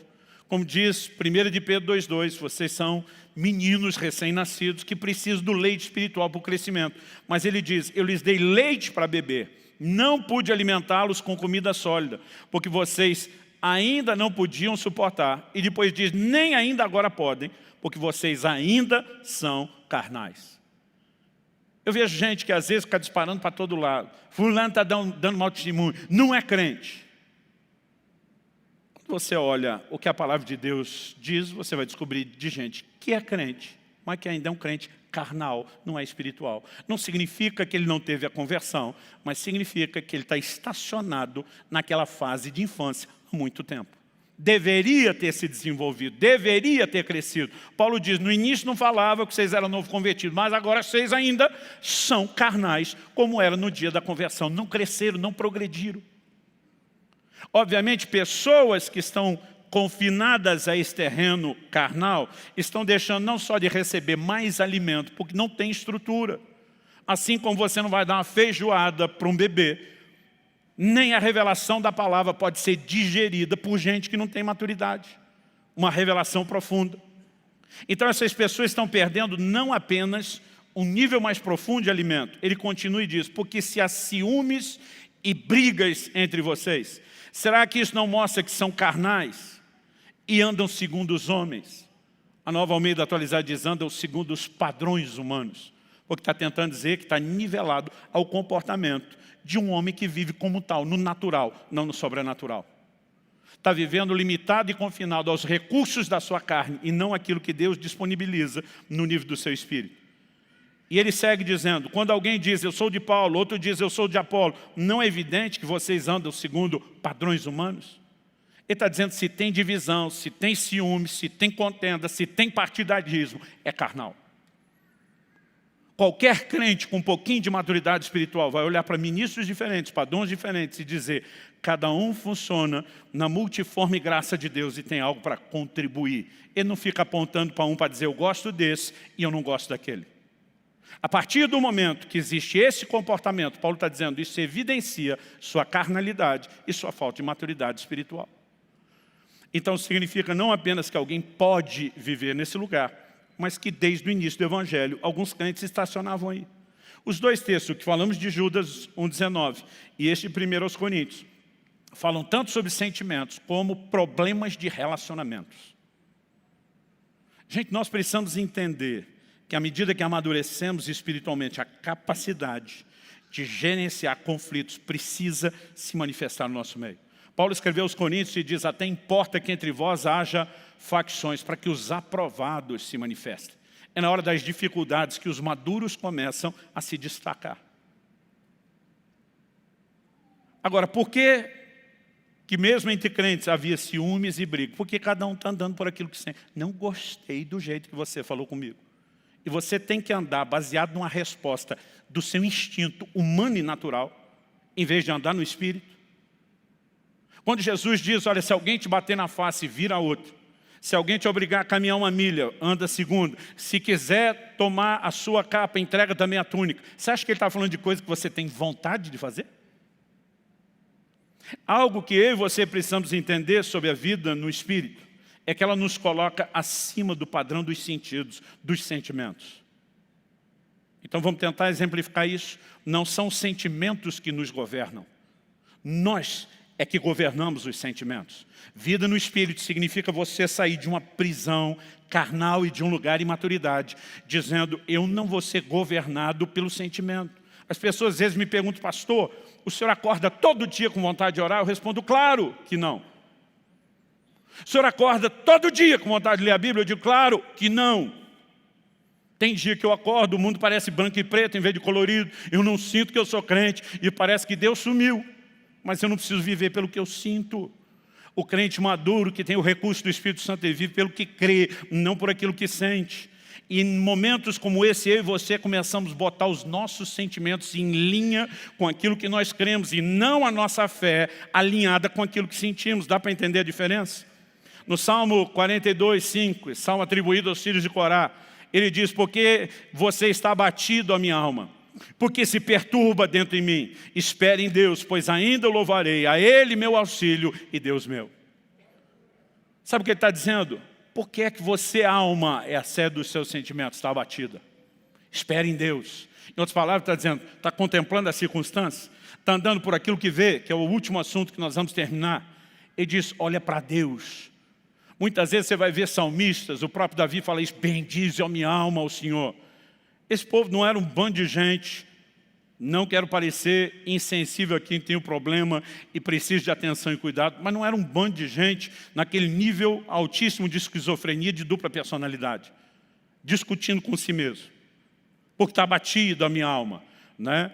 Como diz 1 de Pedro 2,2, vocês são meninos recém-nascidos que precisam do leite espiritual para o crescimento. Mas ele diz, eu lhes dei leite para beber. Não pude alimentá-los com comida sólida, porque vocês ainda não podiam suportar. E depois diz, nem ainda agora podem, porque vocês ainda são carnais. Eu vejo gente que às vezes fica disparando para todo lado. Fulano está dando mau testemunho. Não é crente. Quando você olha o que a palavra de Deus diz, você vai descobrir de gente que é crente, mas que ainda é um crente carnal, não é espiritual. Não significa que ele não teve a conversão, mas significa que ele está estacionado naquela fase de infância há muito tempo. Deveria ter se desenvolvido, deveria ter crescido. Paulo diz, no início não falava que vocês eram novo convertidos, mas agora vocês ainda são carnais, como era no dia da conversão. Não cresceram, não progrediram. Obviamente, pessoas que estão confinadas a esse terreno carnal, estão deixando não só de receber mais alimento, porque não tem estrutura. Assim como você não vai dar uma feijoada para um bebê, nem a revelação da palavra pode ser digerida por gente que não tem maturidade. Uma revelação profunda. Então essas pessoas estão perdendo não apenas um nível mais profundo de alimento. Ele continua e diz, porque se há ciúmes e brigas entre vocês, será que isso não mostra que são carnais e andam segundo os homens? A Nova Almeida Atualizada diz, andam segundo os padrões humanos. Porque está tentando dizer que está nivelado ao comportamento de um homem que vive como tal, no natural, não no sobrenatural. Está vivendo limitado e confinado aos recursos da sua carne e não aquilo que Deus disponibiliza no nível do seu espírito. E ele segue dizendo, quando alguém diz, eu sou de Paulo, outro diz, eu sou de Apolo, não é evidente que vocês andam segundo padrões humanos? Ele está dizendo, se tem divisão, se tem ciúme, se tem contenda, se tem partidarismo, é carnal. Qualquer crente com um pouquinho de maturidade espiritual vai olhar para ministros diferentes, para dons diferentes e dizer, cada um funciona na multiforme graça de Deus e tem algo para contribuir. Ele não fica apontando para um para dizer, eu gosto desse e eu não gosto daquele. A partir do momento que existe esse comportamento, Paulo está dizendo, isso evidencia sua carnalidade e sua falta de maturidade espiritual. Então significa não apenas que alguém pode viver nesse lugar, mas que desde o início do Evangelho, alguns crentes estacionavam aí. Os dois textos que falamos de Judas 1,19 e este de 1 Coríntios, falam tanto sobre sentimentos como problemas de relacionamentos. Gente, nós precisamos entender que à medida que amadurecemos espiritualmente, a capacidade de gerenciar conflitos precisa se manifestar no nosso meio. Paulo escreveu aos Coríntios e diz, até importa que entre vós haja facções, para que os aprovados se manifestem. É na hora das dificuldades que os maduros começam a se destacar. Agora, por que mesmo entre crentes havia ciúmes e briga? Porque cada um está andando por aquilo que sente. Não gostei do jeito que você falou comigo. E você tem que andar baseado numa resposta do seu instinto humano e natural, em vez de andar no espírito. Quando Jesus diz, olha, se alguém te bater na face, vira outro. Se alguém te obrigar a caminhar 1 milha, anda 2. Se quiser tomar a sua capa, entrega também a túnica. Você acha que ele está falando de coisa que você tem vontade de fazer? Algo que eu e você precisamos entender sobre a vida no Espírito é que ela nos coloca acima do padrão dos sentidos, dos sentimentos. Então vamos tentar exemplificar isso. Não são os sentimentos que nos governam. Nós é que governamos os sentimentos. Vida no Espírito significa você sair de uma prisão carnal e de um lugar de imaturidade, dizendo, eu não vou ser governado pelo sentimento. As pessoas às vezes me perguntam, pastor, o senhor acorda todo dia com vontade de orar? Eu respondo, claro que não. O senhor acorda todo dia com vontade de ler a Bíblia? Eu digo, claro que não. Tem dia que eu acordo, o mundo parece branco e preto em vez de colorido, eu não sinto que eu sou crente e parece que Deus sumiu. Mas eu não preciso viver pelo que eu sinto. O crente maduro que tem o recurso do Espírito Santo, ele vive pelo que crê, não por aquilo que sente. E em momentos como esse, eu e você começamos a botar os nossos sentimentos em linha com aquilo que nós cremos e não a nossa fé alinhada com aquilo que sentimos. Dá para entender a diferença? No Salmo 42, 5, salmo atribuído aos filhos de Corá, ele diz, porque você está abatido, a minha alma, porque se perturba dentro de mim. Espere em Deus, pois ainda louvarei a Ele meu auxílio e Deus meu. Sabe o que ele está dizendo? Por que é que você, alma, é a sede dos seus sentimentos, está abatida? Espere em Deus. Em outras palavras, está dizendo, está contemplando as circunstâncias, está andando por aquilo que vê, que é o último assunto que nós vamos terminar. Ele diz, olha para Deus. Muitas vezes você vai ver salmistas, o próprio Davi fala isso, bendize a minha alma ao Senhor. Esse povo não era um bando de gente, não quero parecer insensível a quem tem um problema e precisa de atenção e cuidado, mas não era um bando de gente naquele nível altíssimo de esquizofrenia, de dupla personalidade, discutindo com si mesmo, porque está abatido a minha alma, né?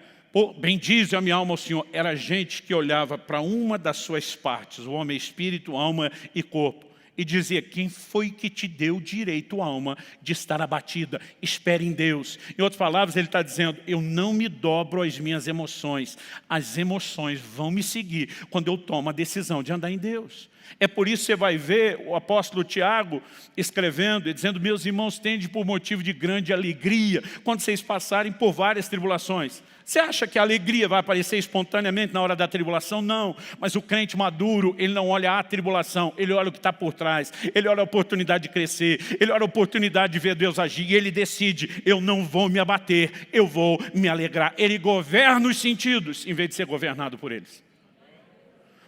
Bendize a minha alma ao Senhor. Era gente que olhava para uma das suas partes, o homem é espírito, alma e corpo, e dizia: quem foi que te deu direito, alma, de estar abatida? Espere em Deus. Em outras palavras, ele está dizendo: eu não me dobro às minhas emoções. As emoções vão me seguir quando eu tomo a decisão de andar em Deus. É por isso que você vai ver o apóstolo Tiago escrevendo e dizendo: meus irmãos, tende por motivo de grande alegria quando vocês passarem por várias tribulações. Você acha que a alegria vai aparecer espontaneamente na hora da tribulação? Não. Mas o crente maduro, ele não olha a tribulação, ele olha o que está por trás, ele olha a oportunidade de crescer, ele olha a oportunidade de ver Deus agir, e ele decide: eu não vou me abater, eu vou me alegrar. Ele governa os sentidos, em vez de ser governado por eles.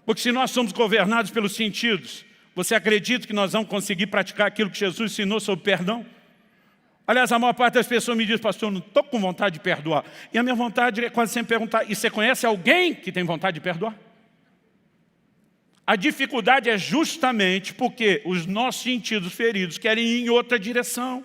Porque se nós somos governados pelos sentidos, você acredita que nós vamos conseguir praticar aquilo que Jesus ensinou sobre perdão? Aliás, a maior parte das pessoas me diz: pastor, eu não estou com vontade de perdoar. E a minha vontade é quase sempre perguntar: e você conhece alguém que tem vontade de perdoar? A dificuldade é justamente porque os nossos sentidos feridos querem ir em outra direção.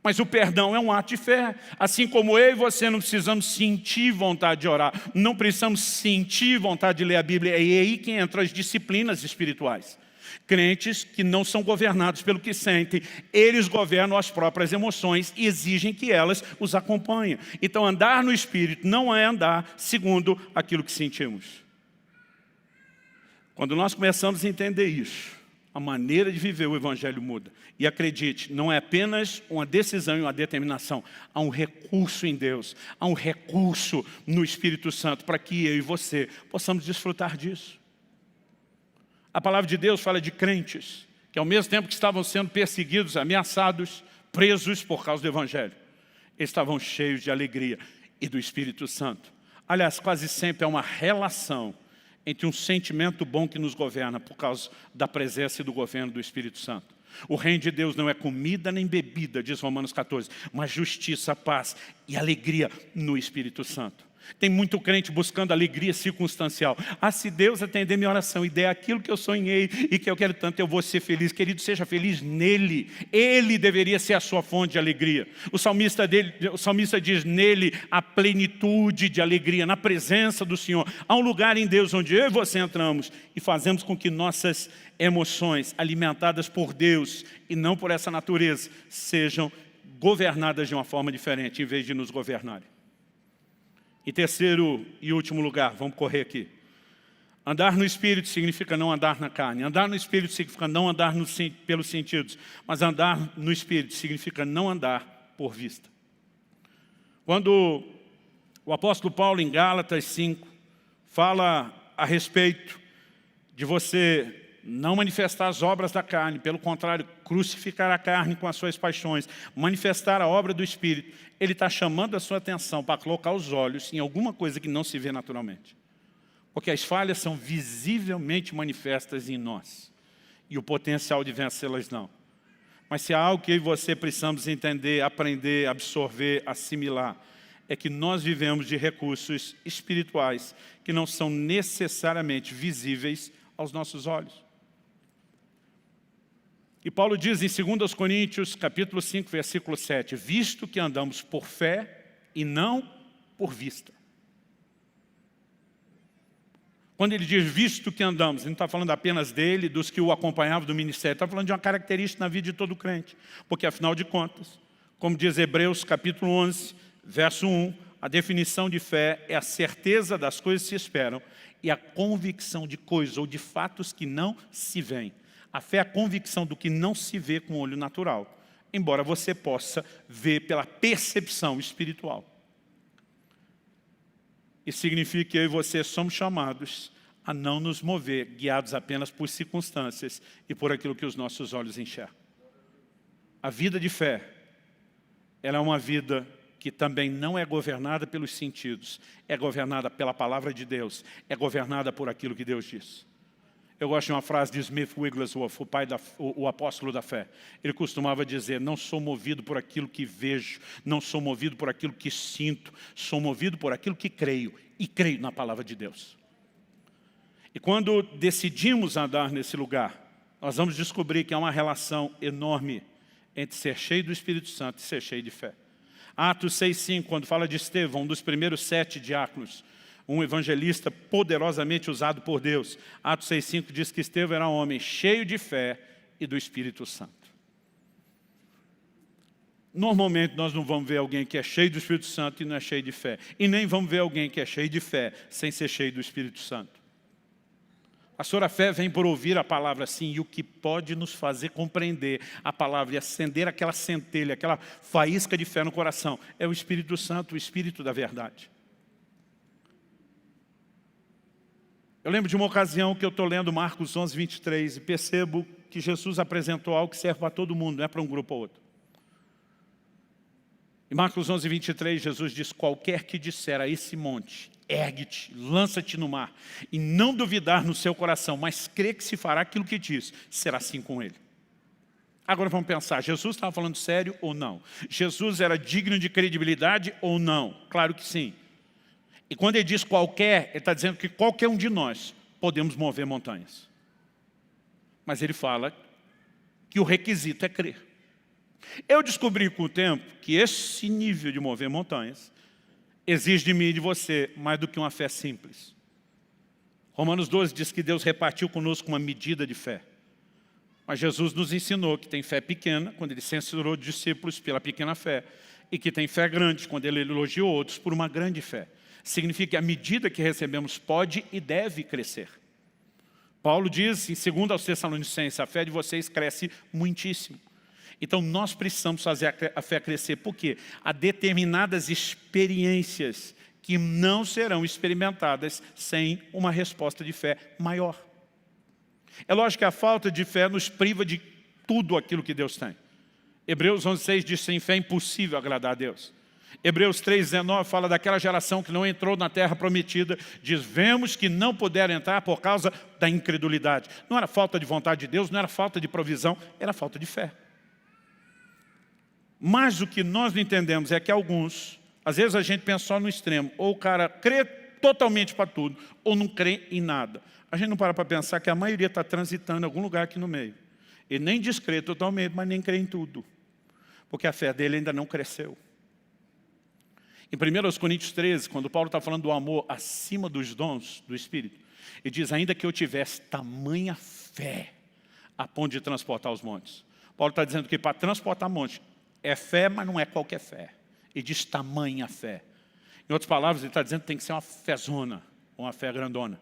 Mas o perdão é um ato de fé. Assim como eu e você não precisamos sentir vontade de orar, não precisamos sentir vontade de ler a Bíblia, é aí que entram as disciplinas espirituais. Crentes que não são governados pelo que sentem, eles governam as próprias emoções e exigem que elas os acompanhem. Então andar no Espírito não é andar segundo aquilo que sentimos. Quando nós começamos a entender isso, a maneira de viver o Evangelho muda. E acredite, não é apenas uma decisão e uma determinação. Há um recurso em Deus, há um recurso no Espírito Santo para que eu e você possamos desfrutar disso. A palavra de Deus fala de crentes que ao mesmo tempo que estavam sendo perseguidos, ameaçados, presos por causa do Evangelho, eles estavam cheios de alegria e do Espírito Santo. Aliás, quase sempre é uma relação entre um sentimento bom que nos governa por causa da presença e do governo do Espírito Santo. O reino de Deus não é comida nem bebida, diz Romanos 14, mas justiça, paz e alegria no Espírito Santo. Tem muito crente buscando alegria circunstancial. Se Deus atender minha oração e der aquilo que eu sonhei e que eu quero tanto, eu vou ser feliz. Querido, seja feliz nele. Ele deveria ser a sua fonte de alegria. O salmista diz: nele a plenitude de alegria, na presença do Senhor. Há um lugar em Deus onde eu e você entramos e fazemos com que nossas emoções, alimentadas por Deus e não por essa natureza, sejam governadas de uma forma diferente, em vez de nos governarem. Em terceiro e último lugar, vamos correr aqui. Andar no Espírito significa não andar na carne. Andar no Espírito significa não andar pelos sentidos. Mas andar no Espírito significa não andar por vista. Quando o apóstolo Paulo, em Gálatas 5, fala a respeito de você não manifestar as obras da carne, pelo contrário, crucificar a carne com as suas paixões, manifestar a obra do Espírito, ele está chamando a sua atenção para colocar os olhos em alguma coisa que não se vê naturalmente. Porque as falhas são visivelmente manifestas em nós, e o potencial de vencê-las não. Mas se há algo que eu e você precisamos entender, aprender, absorver, assimilar, é que nós vivemos de recursos espirituais que não são necessariamente visíveis aos nossos olhos. E Paulo diz em 2 Coríntios, capítulo 5, versículo 7, visto que andamos por fé e não por vista. Quando ele diz visto que andamos, ele não está falando apenas dele, dos que o acompanhavam do ministério, está falando de uma característica na vida de todo crente. Porque afinal de contas, como diz Hebreus capítulo 11, verso 1, a definição de fé é a certeza das coisas que se esperam e a convicção de coisas ou de fatos que não se veem. A fé é a convicção do que não se vê com o olho natural, embora você possa ver pela percepção espiritual. Isso significa que eu e você somos chamados a não nos mover, guiados apenas por circunstâncias e por aquilo que os nossos olhos enxergam. A vida de fé, ela é uma vida que também não é governada pelos sentidos, é governada pela palavra de Deus, é governada por aquilo que Deus diz. Eu gosto de uma frase de Smith Wigglesworth, o apóstolo da fé. Ele costumava dizer: não sou movido por aquilo que vejo, não sou movido por aquilo que sinto, sou movido por aquilo que creio, e creio na palavra de Deus. E quando decidimos andar nesse lugar, nós vamos descobrir que há uma relação enorme entre ser cheio do Espírito Santo e ser cheio de fé. Atos 6,5, quando fala de Estevão, um dos primeiros 7 diáconos, um evangelista poderosamente usado por Deus. Atos 6,5 diz que Estevão era um homem cheio de fé e do Espírito Santo. Normalmente nós não vamos ver alguém que é cheio do Espírito Santo e não é cheio de fé. E nem vamos ver alguém que é cheio de fé sem ser cheio do Espírito Santo. A sua fé vem por ouvir a palavra sim, e o que pode nos fazer compreender a palavra e acender aquela centelha, aquela faísca de fé no coração, é o Espírito Santo, o Espírito da verdade. Eu lembro de uma ocasião que eu estou lendo Marcos 11, 23 e percebo que Jesus apresentou algo que serve para todo mundo, não é para um grupo ou outro. Em Marcos 11, 23, Jesus diz: qualquer que disser a esse monte, ergue-te, lança-te no mar, e não duvidar no seu coração, mas crê que se fará aquilo que diz, será assim com ele. Agora vamos pensar, Jesus estava falando sério ou não? Jesus era digno de credibilidade ou não? Claro que sim. E quando ele diz qualquer, ele está dizendo que qualquer um de nós podemos mover montanhas. Mas ele fala que o requisito é crer. Eu descobri com o tempo que esse nível de mover montanhas exige de mim e de você mais do que uma fé simples. Romanos 12 diz que Deus repartiu conosco uma medida de fé. Mas Jesus nos ensinou que tem fé pequena, quando ele censurou os discípulos pela pequena fé, e que tem fé grande, quando ele elogiou outros por uma grande fé. Significa que a medida que recebemos pode e deve crescer. Paulo diz, em 2 aos Tessalonicenses, a fé de vocês cresce muitíssimo. Então nós precisamos fazer a fé crescer. Por quê? Há determinadas experiências que não serão experimentadas sem uma resposta de fé maior. É lógico que a falta de fé nos priva de tudo aquilo que Deus tem. Hebreus 11,6 diz: sem fé é impossível agradar a Deus. Hebreus 3,19 fala daquela geração que não entrou na terra prometida. Diz: vemos que não puderam entrar por causa da incredulidade. Não era falta de vontade de Deus, não era falta de provisão, era falta de fé. Mas o que nós não entendemos é que alguns, às vezes a gente pensa só no extremo, ou o cara crê totalmente para tudo, ou não crê em nada. A gente não para pensar que a maioria está transitando em algum lugar aqui no meio. Ele nem descrê totalmente, mas nem crê em tudo. Porque a fé dele ainda não cresceu. Em 1 Coríntios 13, quando Paulo está falando do amor acima dos dons do Espírito, ele diz: ainda que eu tivesse tamanha fé a ponto de transportar os montes. Paulo está dizendo que para transportar montes, é fé, mas não é qualquer fé. Ele diz tamanha fé. Em outras palavras, ele está dizendo que tem que ser uma fezona, uma fé grandona.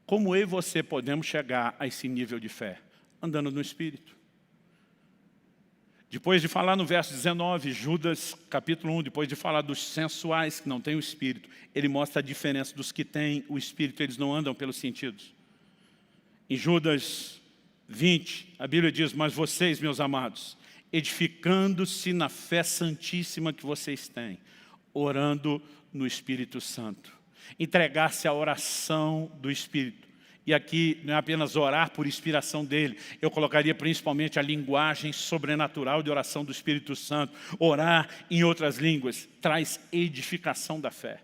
Como eu e você podemos chegar a esse nível de fé? Andando no Espírito. Depois de falar no verso 19, Judas, capítulo 1, depois de falar dos sensuais que não têm o Espírito, ele mostra a diferença dos que têm o Espírito, eles não andam pelos sentidos. Em Judas 20, a Bíblia diz: mas vocês, meus amados, edificando-se na fé santíssima que vocês têm, orando no Espírito Santo. Entregar-se à oração do Espírito. E aqui não é apenas orar por inspiração dele, eu colocaria principalmente a linguagem sobrenatural de oração do Espírito Santo. Orar em outras línguas traz edificação da fé.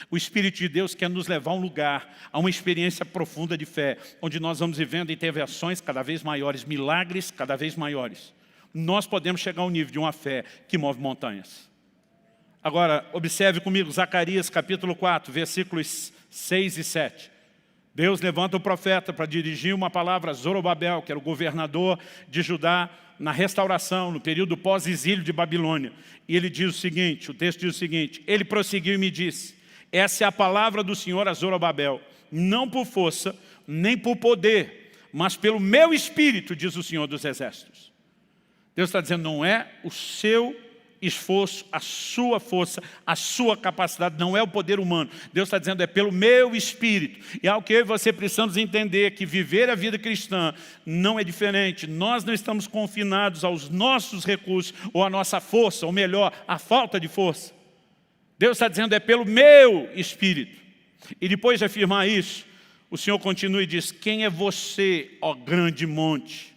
O Espírito de Deus quer nos levar a um lugar, a uma experiência profunda de fé, onde nós vamos vivendo intervenções cada vez maiores, milagres cada vez maiores. Nós podemos chegar ao nível de uma fé que move montanhas. Agora, observe comigo, Zacarias capítulo 4, versículos 6 e 7. Deus levanta o profeta para dirigir uma palavra a Zorobabel, que era o governador de Judá, na restauração, no período pós-exílio de Babilônia. E ele diz o seguinte, o texto diz o seguinte: ele prosseguiu e me disse: essa é a palavra do Senhor a Zorobabel, não por força, nem por poder, mas pelo meu Espírito, diz o Senhor dos Exércitos. Deus está dizendo, não é o seu esforço, a sua força, a sua capacidade, não é o poder humano. Deus está dizendo, é pelo meu Espírito. E ao que eu e você precisamos entender que viver a vida cristã não é diferente. Nós não estamos confinados aos nossos recursos ou à nossa força, ou melhor, à falta de força. Deus está dizendo, é pelo meu Espírito. E depois de afirmar isso, o Senhor continua e diz: quem é você, ó grande monte?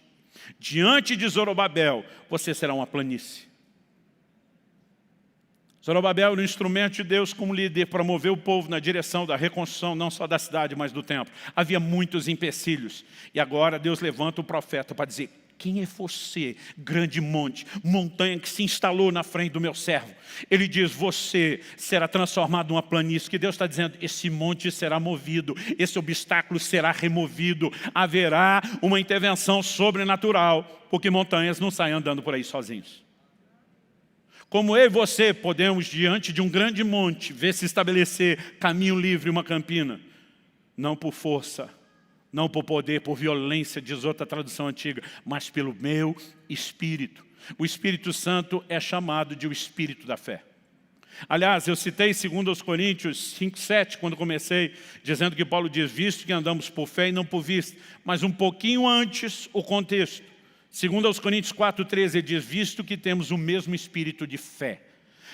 Diante de Zorobabel, você será uma planície. Zorobabel era um instrumento de Deus como líder para mover o povo na direção da reconstrução, não só da cidade, mas do templo. Havia muitos empecilhos. E agora Deus levanta o profeta para dizer: quem é você, grande monte, montanha que se instalou na frente do meu servo? Ele diz, você será transformado numa planície. Que Deus está dizendo, esse monte será movido, esse obstáculo será removido, haverá uma intervenção sobrenatural, porque montanhas não saem andando por aí sozinhos. Como eu e você podemos, diante de um grande monte, ver se estabelecer caminho livre, uma campina, não por força, não por poder, por violência, diz outra tradução antiga, mas pelo meu Espírito. O Espírito Santo é chamado de o Espírito da fé. Aliás, eu citei 2 Coríntios 5:7, quando comecei, dizendo que Paulo diz, visto que andamos por fé e não por vista. Mas um pouquinho antes, o contexto. 2 Coríntios 4:13, ele diz, visto que temos o mesmo espírito de fé.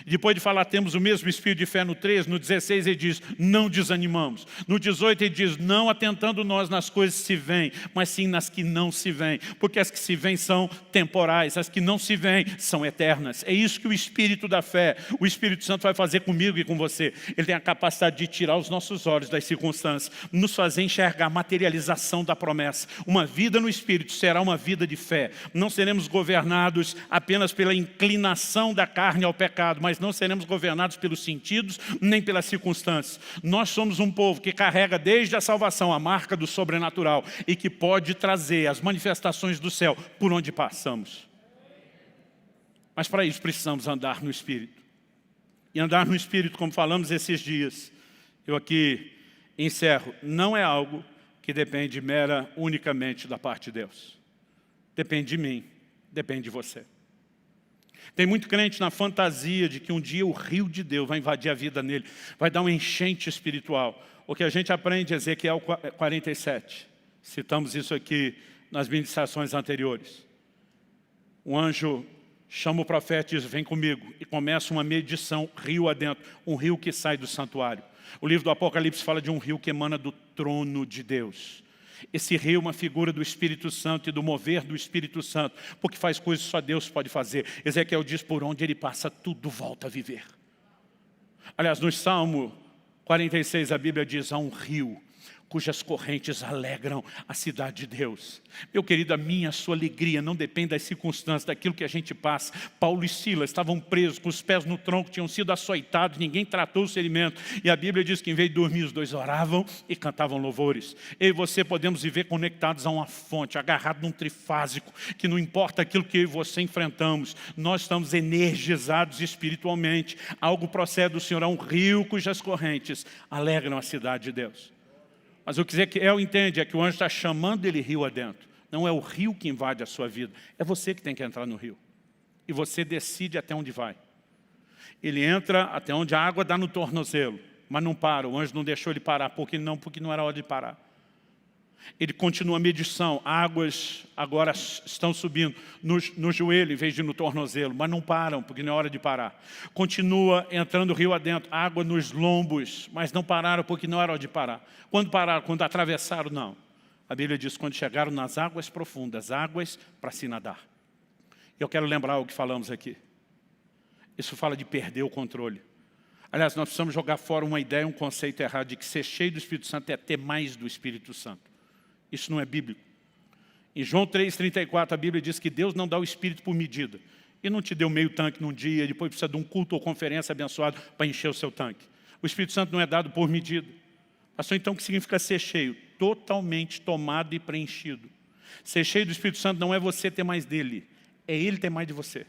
Depois de falar, temos o mesmo espírito de fé no 13, no 16 ele diz, não desanimamos. No 18 ele diz, não atentando nós nas coisas que se veem, mas sim nas que não se veem. Porque as que se veem são temporais, as que não se veem são eternas. É isso que o Espírito da fé, o Espírito Santo vai fazer comigo e com você. Ele tem a capacidade de tirar os nossos olhos das circunstâncias, nos fazer enxergar a materialização da promessa. Uma vida no Espírito será uma vida de fé. Não seremos governados apenas pela inclinação da carne ao pecado, mas não seremos governados pelos sentidos, nem pelas circunstâncias. Nós somos um povo que carrega desde a salvação a marca do sobrenatural e que pode trazer as manifestações do céu por onde passamos. Mas para isso precisamos andar no Espírito. E andar no Espírito, como falamos esses dias, eu aqui encerro, não é algo que depende unicamente da parte de Deus. Depende de mim, depende de você. Tem muito crente na fantasia de que um dia o rio de Deus vai invadir a vida nele, vai dar uma enchente espiritual. O que a gente aprende em Ezequiel 47. Citamos isso aqui nas ministrações anteriores. Um anjo chama o profeta e diz, vem comigo. E começa uma medição, rio adentro, um rio que sai do santuário. O livro do Apocalipse fala de um rio que emana do trono de Deus. Esse rio é uma figura do Espírito Santo e do mover do Espírito Santo, porque faz coisas que só Deus pode fazer. Ezequiel diz, por onde ele passa, tudo volta a viver. Aliás, no Salmo 46, a Bíblia diz, há um rio cujas correntes alegram a cidade de Deus. Meu querido, a minha, a sua alegria não depende das circunstâncias, daquilo que a gente passa. Paulo e Silas estavam presos, com os pés no tronco, tinham sido açoitados, ninguém tratou o ferimento. E a Bíblia diz que em vez de dormir, os dois oravam e cantavam louvores. Eu e você podemos viver conectados a uma fonte, agarrados num trifásico, que não importa aquilo que eu e você enfrentamos, nós estamos energizados espiritualmente. Algo procede do Senhor, há um rio cujas correntes alegram a cidade de Deus. Mas o que Ezequiel entende é que o anjo está chamando ele rio adentro. Não é o rio que invade a sua vida, é você que tem que entrar no rio. E você decide até onde vai. Ele entra até onde a água dá no tornozelo, mas não para, o anjo não deixou ele parar. Porque não era hora de parar. Ele continua a medição, águas agora estão subindo no joelho em vez de no tornozelo, mas não param, porque não é hora de parar. Continua entrando rio adentro, água nos lombos, mas não pararam, porque não era hora de parar. Quando pararam? Quando atravessaram? Não. A Bíblia diz, quando chegaram nas águas profundas, águas para se nadar. Eu quero lembrar o que falamos aqui. Isso fala de perder o controle. Aliás, nós precisamos jogar fora uma ideia, um conceito errado de que ser cheio do Espírito Santo é ter mais do Espírito Santo. Isso não é bíblico. Em João 3,34, a Bíblia diz que Deus não dá o Espírito por medida. E não te deu meio tanque num dia, depois precisa de um culto ou conferência abençoado para encher o seu tanque. O Espírito Santo não é dado por medida. Pastor, então o que significa ser cheio? Totalmente tomado e preenchido. Ser cheio do Espírito Santo não é você ter mais dele, é ele ter mais de você.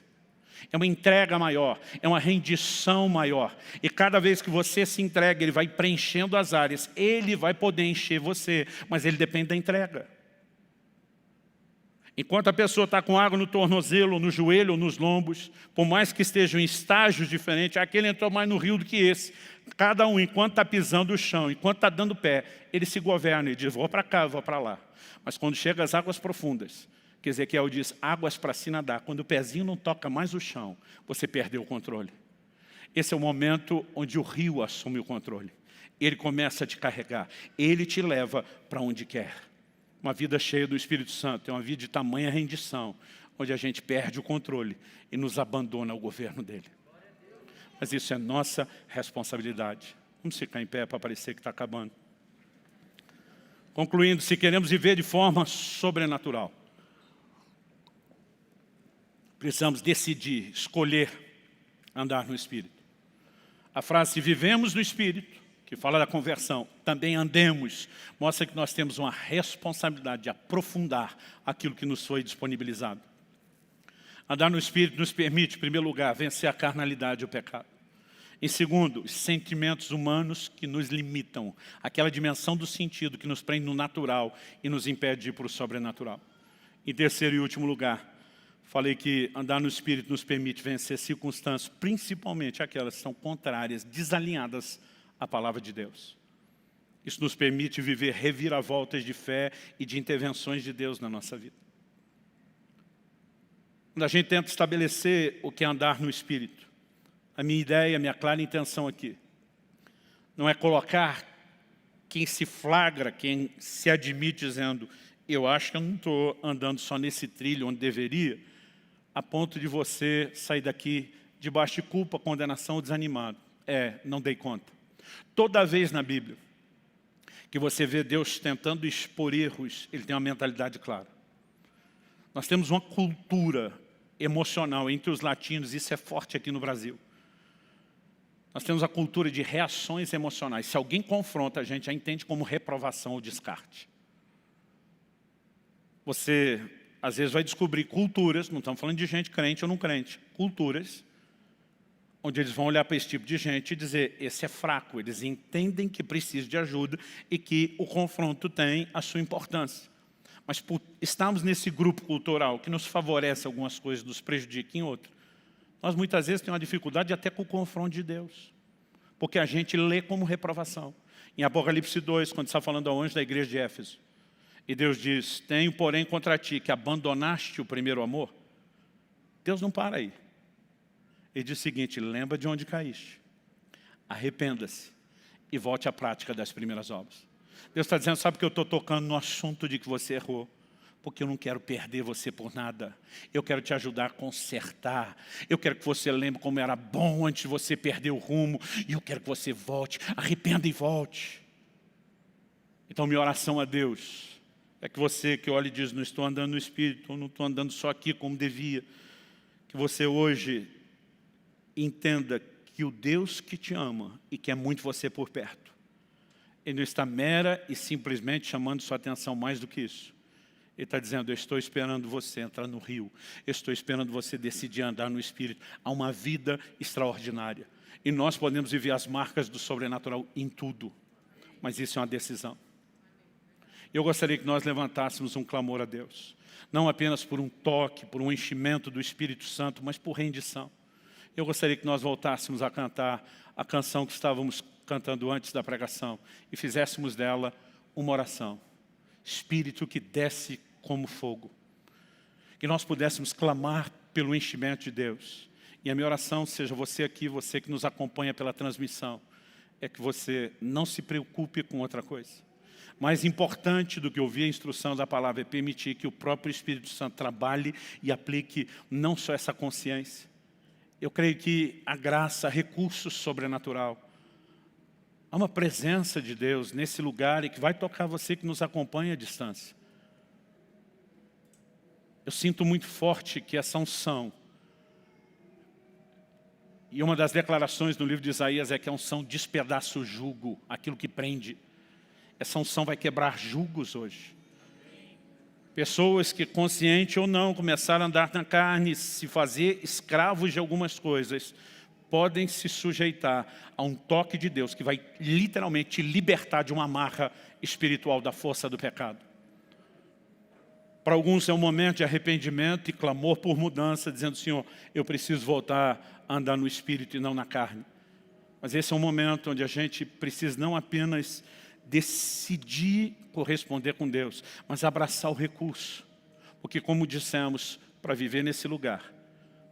É uma entrega maior, é uma rendição maior. E cada vez que você se entrega, ele vai preenchendo as áreas. Ele vai poder encher você, mas ele depende da entrega. Enquanto a pessoa está com água no tornozelo, no joelho ou nos lombos, por mais que estejam em estágios diferentes, aquele entrou mais no rio do que esse. Cada um, enquanto está pisando o chão, enquanto está dando pé, ele se governa e diz, vou para cá, vou para lá. Mas quando chega às águas profundas, que Ezequiel diz, águas para se nadar. Quando o pezinho não toca mais o chão, você perdeu o controle. Esse é o momento onde o rio assume o controle. Ele começa a te carregar. Ele te leva para onde quer. Uma vida cheia do Espírito Santo é uma vida de tamanha rendição, onde a gente perde o controle e nos abandona ao governo dele. Mas isso é nossa responsabilidade. Vamos ficar em pé para parecer que está acabando. Concluindo, se queremos viver de forma sobrenatural, Precisamos decidir, escolher andar no Espírito. A frase vivemos no Espírito, que fala da conversão, também andemos, mostra que nós temos uma responsabilidade de aprofundar aquilo que nos foi disponibilizado. Andar no Espírito nos permite, em primeiro lugar, vencer a carnalidade e o pecado. Em segundo, os sentimentos humanos que nos limitam, aquela dimensão do sentido que nos prende no natural e nos impede de ir para o sobrenatural. Em terceiro e último lugar, falei que andar no Espírito nos permite vencer circunstâncias, principalmente aquelas que são contrárias, desalinhadas à palavra de Deus. Isso nos permite viver reviravoltas de fé e de intervenções de Deus na nossa vida. Quando a gente tenta estabelecer o que é andar no Espírito, a minha ideia, a minha clara intenção aqui, não é colocar quem se flagra, quem se admite dizendo eu acho que eu não estou andando só nesse trilho onde deveria, a ponto de você sair daqui debaixo de culpa, condenação ou desanimado. Não dei conta. Toda vez na Bíblia que você vê Deus tentando expor erros, Ele tem uma mentalidade clara. Nós temos uma cultura emocional entre os latinos, isso é forte aqui no Brasil. Nós temos a cultura de reações emocionais. Se alguém confronta, a gente já entende como reprovação ou descarte. Você, às vezes, vai descobrir culturas, não estamos falando de gente crente ou não crente, culturas, onde eles vão olhar para esse tipo de gente e dizer, esse é fraco, eles entendem que precisa de ajuda e que o confronto tem a sua importância. Mas por estarmos nesse grupo cultural que nos favorece algumas coisas, nos prejudica em outras, nós muitas vezes temos uma dificuldade até com o confronto de Deus. Porque a gente lê como reprovação. Em Apocalipse 2, quando está falando ao anjo da igreja de Éfeso, e Deus diz, tenho porém contra ti que abandonaste o primeiro amor. Deus não para aí. Ele diz o seguinte, lembra de onde caíste. Arrependa-se e volte à prática das primeiras obras. Deus está dizendo, sabe que eu estou tocando no assunto de que você errou? Porque eu não quero perder você por nada. Eu quero te ajudar a consertar. Eu quero que você lembre como era bom antes de você perder o rumo. E eu quero que você volte, arrependa e volte. Então minha oração a Deus é que você que olha e diz, não estou andando no Espírito, ou não estou andando só aqui como devia. Que você hoje entenda que o Deus que te ama e quer muito você por perto, Ele não está mera e simplesmente chamando sua atenção mais do que isso. Ele está dizendo, eu estou esperando você entrar no rio. Eu estou esperando você decidir andar no Espírito. Há uma vida extraordinária. E nós podemos viver as marcas do sobrenatural em tudo. Mas isso é uma decisão. Eu gostaria que nós levantássemos um clamor a Deus. Não apenas por um toque, por um enchimento do Espírito Santo, mas por rendição. Eu gostaria que nós voltássemos a cantar a canção que estávamos cantando antes da pregação. E fizéssemos dela uma oração. Espírito que desce como fogo. Que nós pudéssemos clamar pelo enchimento de Deus. E a minha oração, seja você aqui, você que nos acompanha pela transmissão, é que você não se preocupe com outra coisa. Mais importante do que ouvir a instrução da palavra é permitir que o próprio Espírito Santo trabalhe e aplique não só essa consciência. Eu creio que a graça, recurso sobrenatural, há uma presença de Deus nesse lugar e que vai tocar você que nos acompanha à distância. Eu sinto muito forte que essa unção, e uma das declarações no livro de Isaías é que a unção despedaça o jugo, aquilo que prende. Essa unção vai quebrar jugos hoje. Pessoas que, consciente ou não, começaram a andar na carne, se fazer escravos de algumas coisas, podem se sujeitar a um toque de Deus que vai literalmente te libertar de uma amarra espiritual da força do pecado. Para alguns é um momento de arrependimento e clamor por mudança, dizendo, Senhor, eu preciso voltar a andar no Espírito e não na carne. Mas esse é um momento onde a gente precisa não apenas decidir corresponder com Deus, mas abraçar o recurso. Porque, como dissemos, para viver nesse lugar,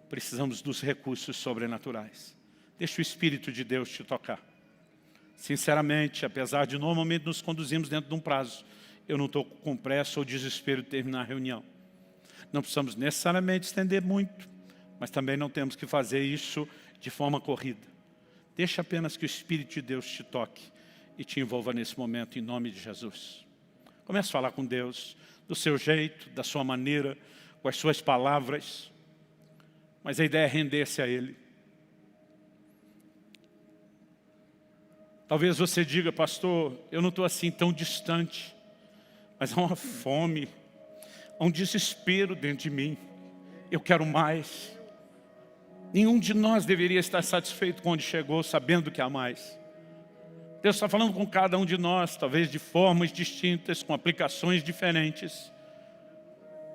precisamos dos recursos sobrenaturais. Deixa o Espírito de Deus te tocar. Sinceramente, apesar de normalmente nos conduzirmos dentro de um prazo, eu não estou com pressa ou desespero de terminar a reunião. Não precisamos necessariamente estender muito, mas também não temos que fazer isso de forma corrida. Deixa apenas que o Espírito de Deus te toque e te envolva nesse momento, em nome de Jesus. Comece a falar com Deus, do seu jeito, da sua maneira, com as suas palavras. mas a ideia é render-se a Ele. Talvez você diga, pastor, eu não estou assim tão distante, mas há uma fome, há um desespero dentro de mim. Eu quero mais. Nenhum de nós deveria estar satisfeito com onde chegou, sabendo que há mais. Deus está falando com cada um de nós, talvez de formas distintas, com aplicações diferentes.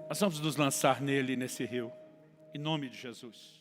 Nós vamos nos lançar nele, nesse rio, em nome de Jesus.